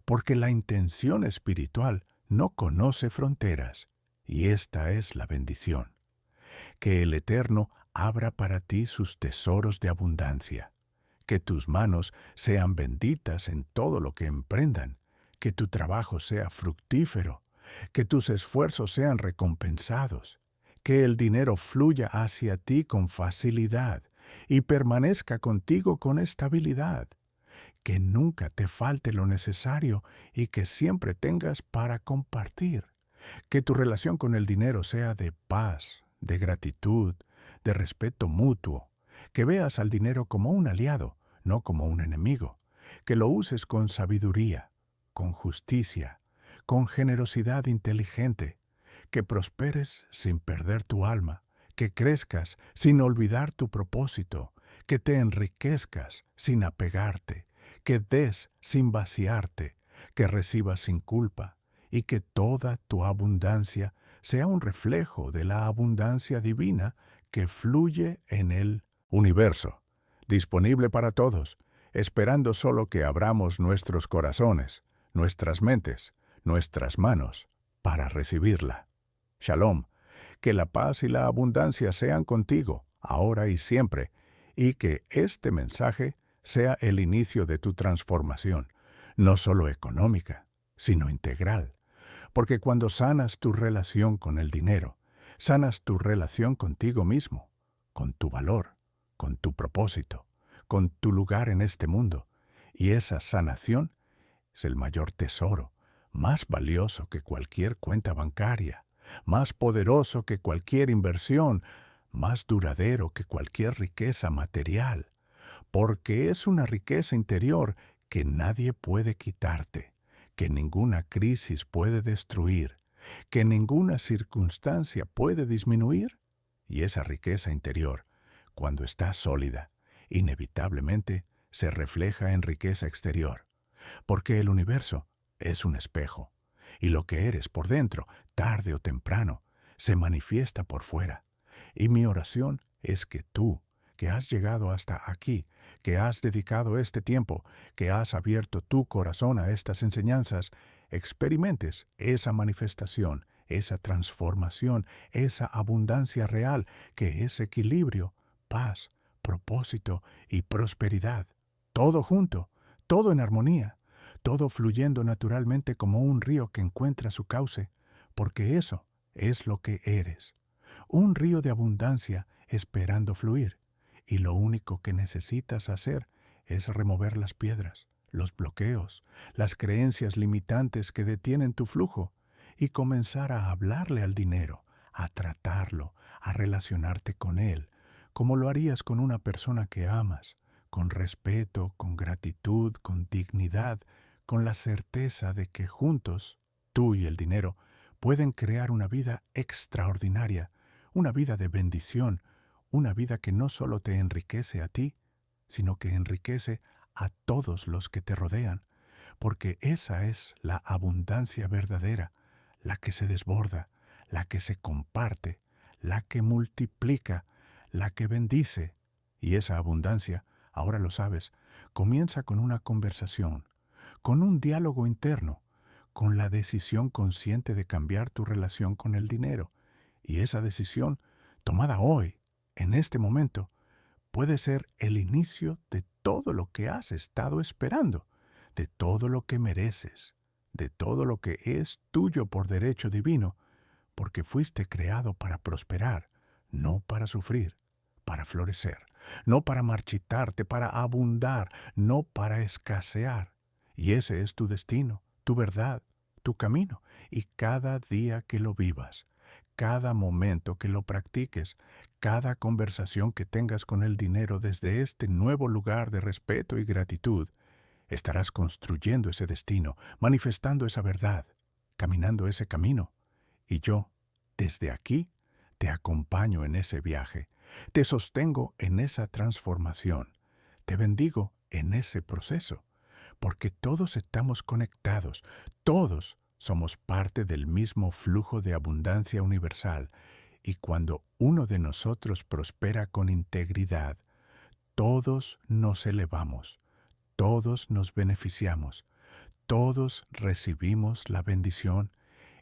porque la intención espiritual no conoce fronteras. Y esta es la bendición: que el Eterno abra para ti sus tesoros de abundancia, que tus manos sean benditas en todo lo que emprendan, que tu trabajo sea fructífero, que tus esfuerzos sean recompensados, que el dinero fluya hacia ti con facilidad y permanezca contigo con estabilidad, que nunca te falte lo necesario y que siempre tengas para compartir, que tu relación con el dinero sea de paz, de gratitud, de respeto mutuo, que veas al dinero como un aliado, no como un enemigo, que lo uses con sabiduría, con justicia, con generosidad inteligente, que prosperes sin perder tu alma, que crezcas sin olvidar tu propósito, que te enriquezcas sin apegarte, que des sin vaciarte, que recibas sin culpa, y que toda tu abundancia sea un reflejo de la abundancia divina que fluye en el universo, disponible para todos, esperando solo que abramos nuestros corazones, nuestras mentes, nuestras manos, para recibirla. Shalom, que la paz y la abundancia sean contigo, ahora y siempre, y que este mensaje sea el inicio de tu transformación, no solo económica, sino integral. Porque cuando sanas tu relación con el dinero, sanas tu relación contigo mismo, con tu valor, con tu propósito, con tu lugar en este mundo. Y esa sanación es el mayor tesoro, más valioso que cualquier cuenta bancaria, más poderoso que cualquier inversión, más duradero que cualquier riqueza material, porque es una riqueza interior que nadie puede quitarte, que ninguna crisis puede destruir, que ninguna circunstancia puede disminuir. Y esa riqueza interior, cuando está sólida, inevitablemente se refleja en riqueza exterior, porque el universo es un espejo, y lo que eres por dentro, tarde o temprano, se manifiesta por fuera. Y mi oración es que tú, que has llegado hasta aquí, que has dedicado este tiempo, que has abierto tu corazón a estas enseñanzas, experimentes esa manifestación, esa transformación, esa abundancia real, que es equilibrio, paz, propósito y prosperidad. Todo junto, todo en armonía, todo fluyendo naturalmente como un río que encuentra su cauce, porque eso es lo que eres. Un río de abundancia esperando fluir. y lo único que necesitas hacer es remover las piedras, los bloqueos, las creencias limitantes que detienen tu flujo y comenzar a hablarle al dinero, a tratarlo, a relacionarte con él, como lo harías con una persona que amas, con respeto, con gratitud, con dignidad, con la certeza de que juntos, tú y el dinero, pueden crear una vida extraordinaria, una vida de bendición, una vida que no solo te enriquece a ti, sino que enriquece a todos los que te rodean, porque esa es la abundancia verdadera, la que se desborda, la que se comparte, la que multiplica, la que bendice. Y esa abundancia, ahora lo sabes, comienza con una conversación, con un diálogo interno, con la decisión consciente de cambiar tu relación con el dinero. Y esa decisión, tomada hoy, en este momento, puede ser el inicio de todo lo que has estado esperando, de todo lo que mereces, de todo lo que es tuyo por derecho divino, porque fuiste creado para prosperar, no para sufrir, para florecer, no para marchitarte, para abundar, no para escasear. Y ese es tu destino, tu verdad, tu camino, y cada día que lo vivas, cada momento que lo practiques, cada conversación que tengas con el dinero desde este nuevo lugar de respeto y gratitud, estarás construyendo ese destino, manifestando esa verdad, caminando ese camino. Y yo, desde aquí, te acompaño en ese viaje, te sostengo en esa transformación, te bendigo en ese proceso, porque todos estamos conectados, todos somos parte del mismo flujo de abundancia universal, y cuando uno de nosotros prospera con integridad, todos nos elevamos, todos nos beneficiamos, todos recibimos la bendición,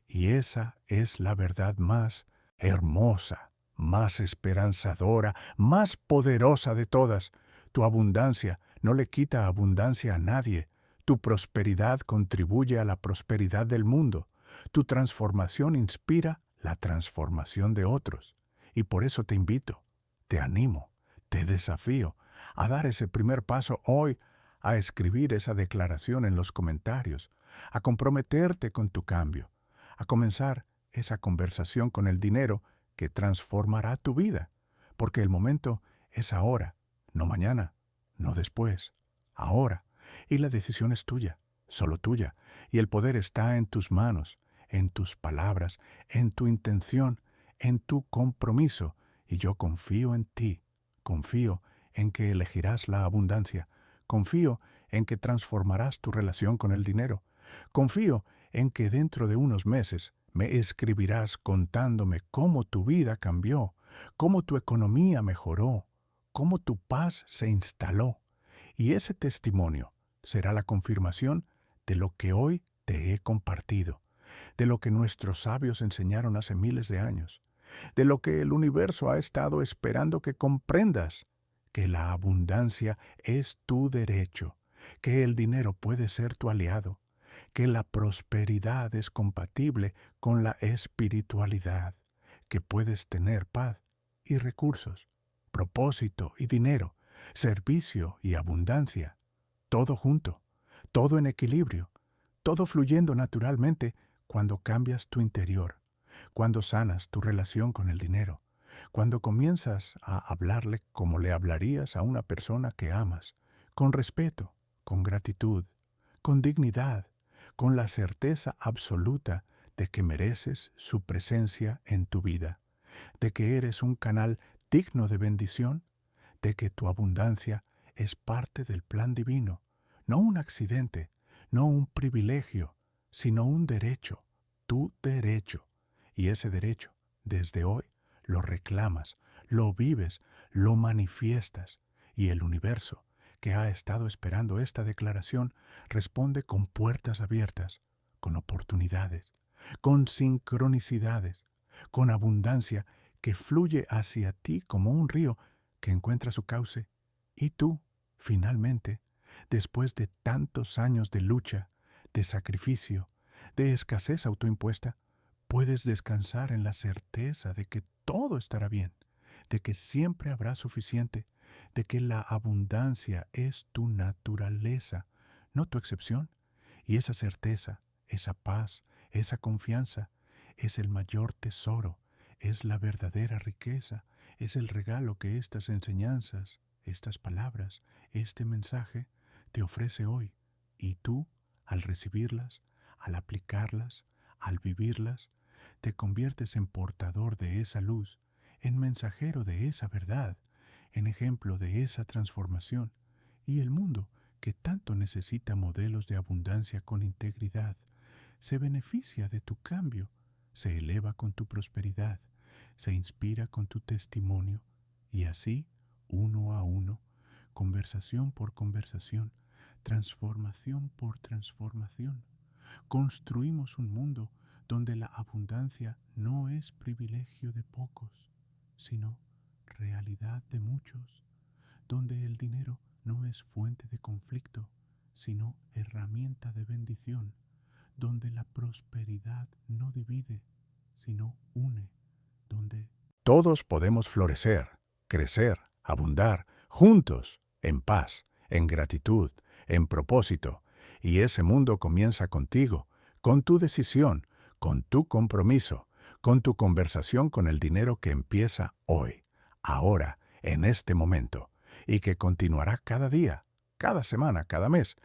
y esa es la verdad más hermosa, más esperanzadora, más poderosa de todas. Tu abundancia no le quita abundancia a nadie. Tu prosperidad contribuye a la prosperidad del mundo. Tu transformación inspira la transformación de otros. Y por eso te invito, te animo, te desafío a dar ese primer paso hoy, a escribir esa declaración en los comentarios, a comprometerte con tu cambio, a comenzar esa conversación con el dinero que transformará tu vida, porque el momento es ahora, no mañana, no después, ahora, y la decisión es tuya, solo tuya, y el poder está en tus manos, en tus palabras, en tu intención, en tu compromiso, y yo confío en ti, confío en que elegirás la abundancia, confío en que transformarás tu relación con el dinero, confío en que dentro de unos meses me escribirás contándome cómo tu vida cambió, cómo tu economía mejoró, cómo tu paz se instaló. Y ese testimonio será la confirmación de lo que hoy te he compartido, de lo que nuestros sabios enseñaron hace miles de años, de lo que el universo ha estado esperando que comprendas, que la abundancia es tu derecho, que el dinero puede ser tu aliado, que la prosperidad es compatible con la espiritualidad, que puedes tener paz y recursos, propósito y dinero, servicio y abundancia, todo junto, todo en equilibrio, todo fluyendo naturalmente cuando cambias tu interior, cuando sanas tu relación con el dinero, cuando comienzas a hablarle como le hablarías a una persona que amas, con respeto, con gratitud, con dignidad, con la certeza absoluta de que mereces su presencia en tu vida, de que eres un canal digno de bendición, de que tu abundancia es parte del plan divino, no un accidente, no un privilegio, sino un derecho, tu derecho. Y ese derecho, desde hoy, lo reclamas, lo vives, lo manifiestas, y el universo, que ha estado esperando esta declaración, responde con puertas abiertas, con oportunidades, con sincronicidades, con abundancia que fluye hacia ti como un río que encuentra su cauce. Y tú, finalmente, después de tantos años de lucha, de sacrificio, de escasez autoimpuesta, puedes descansar en la certeza de que todo estará bien, de que siempre habrá suficiente, de que la abundancia es tu naturaleza, no tu excepción. Y esa certeza, esa paz, esa confianza es el mayor tesoro, es la verdadera riqueza, es el regalo que estas enseñanzas, estas palabras, este mensaje te ofrece hoy. Y tú, al recibirlas, al aplicarlas, al vivirlas, te conviertes en portador de esa luz, en mensajero de esa verdad, en ejemplo de esa transformación. Y el mundo, que tanto necesita modelos de abundancia con integridad, se beneficia de tu cambio, se eleva con tu prosperidad, se inspira con tu testimonio, y así, uno a uno, conversación por conversación, transformación por transformación, construimos un mundo donde la abundancia no es privilegio de pocos, sino realidad de muchos, donde el dinero no es fuente de conflicto, sino herramienta de bendición, donde la prosperidad no divide, sino une, donde todos podemos florecer, crecer, abundar, juntos, en paz, en gratitud, en propósito, y ese mundo comienza contigo, con tu decisión, con tu compromiso, con tu conversación con el dinero que empieza hoy, ahora, en este momento, y que continuará cada día, cada semana, cada mes,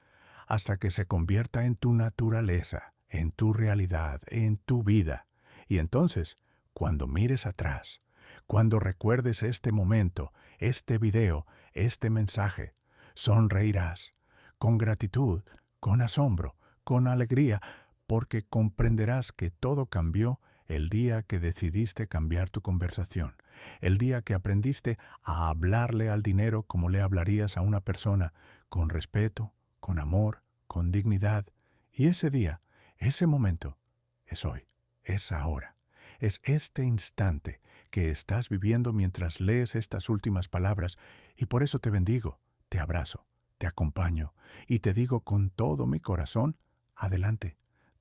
hasta que se convierta en tu naturaleza, en tu realidad, en tu vida. Y entonces, cuando mires atrás, cuando recuerdes este momento, este video, este mensaje, sonreirás, con gratitud, con asombro, con alegría, porque comprenderás que todo cambió el día que decidiste cambiar tu conversación, el día que aprendiste a hablarle al dinero como le hablarías a una persona, con respeto, con amor, con dignidad. Y ese día, ese momento, es hoy, es ahora, es este instante que estás viviendo mientras lees estas últimas palabras, y por eso te bendigo, te abrazo, te acompaño, y te digo con todo mi corazón, adelante,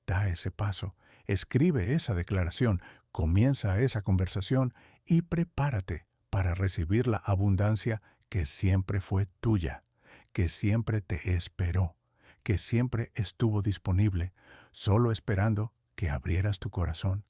da ese paso, escribe esa declaración, comienza esa conversación y prepárate para recibir la abundancia que siempre fue tuya, que siempre te esperó, que siempre estuvo disponible, solo esperando que abrieras tu corazón,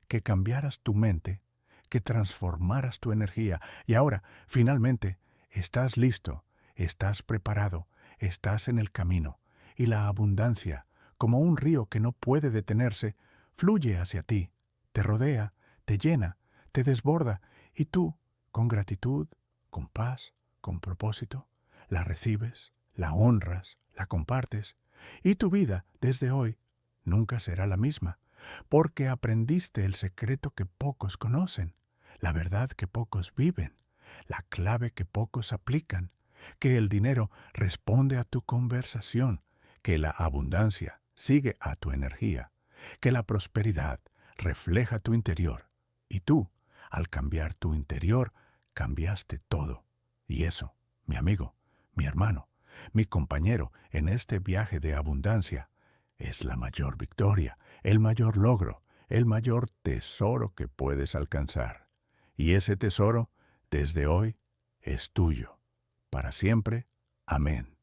que cambiaras tu mente, que transformaras tu energía. Y ahora, finalmente, estás listo, estás preparado, estás en el camino, y la abundancia, como un río que no puede detenerse, fluye hacia ti, te rodea, te llena, te desborda, y tú, con gratitud, con paz, con propósito, la recibes, la honras, la compartes, y tu vida, desde hoy, nunca será la misma, porque aprendiste el secreto que pocos conocen, la verdad que pocos viven, la clave que pocos aplican, que el dinero responde a tu conversación, que la abundancia sigue a tu energía, que la prosperidad refleja tu interior, y tú, al cambiar tu interior, cambiaste todo. Y eso, mi amigo, mi hermano, mi compañero en este viaje de abundancia, es la mayor victoria, el mayor logro, el mayor tesoro que puedes alcanzar. Y ese tesoro, desde hoy, es tuyo. Para siempre. Amén.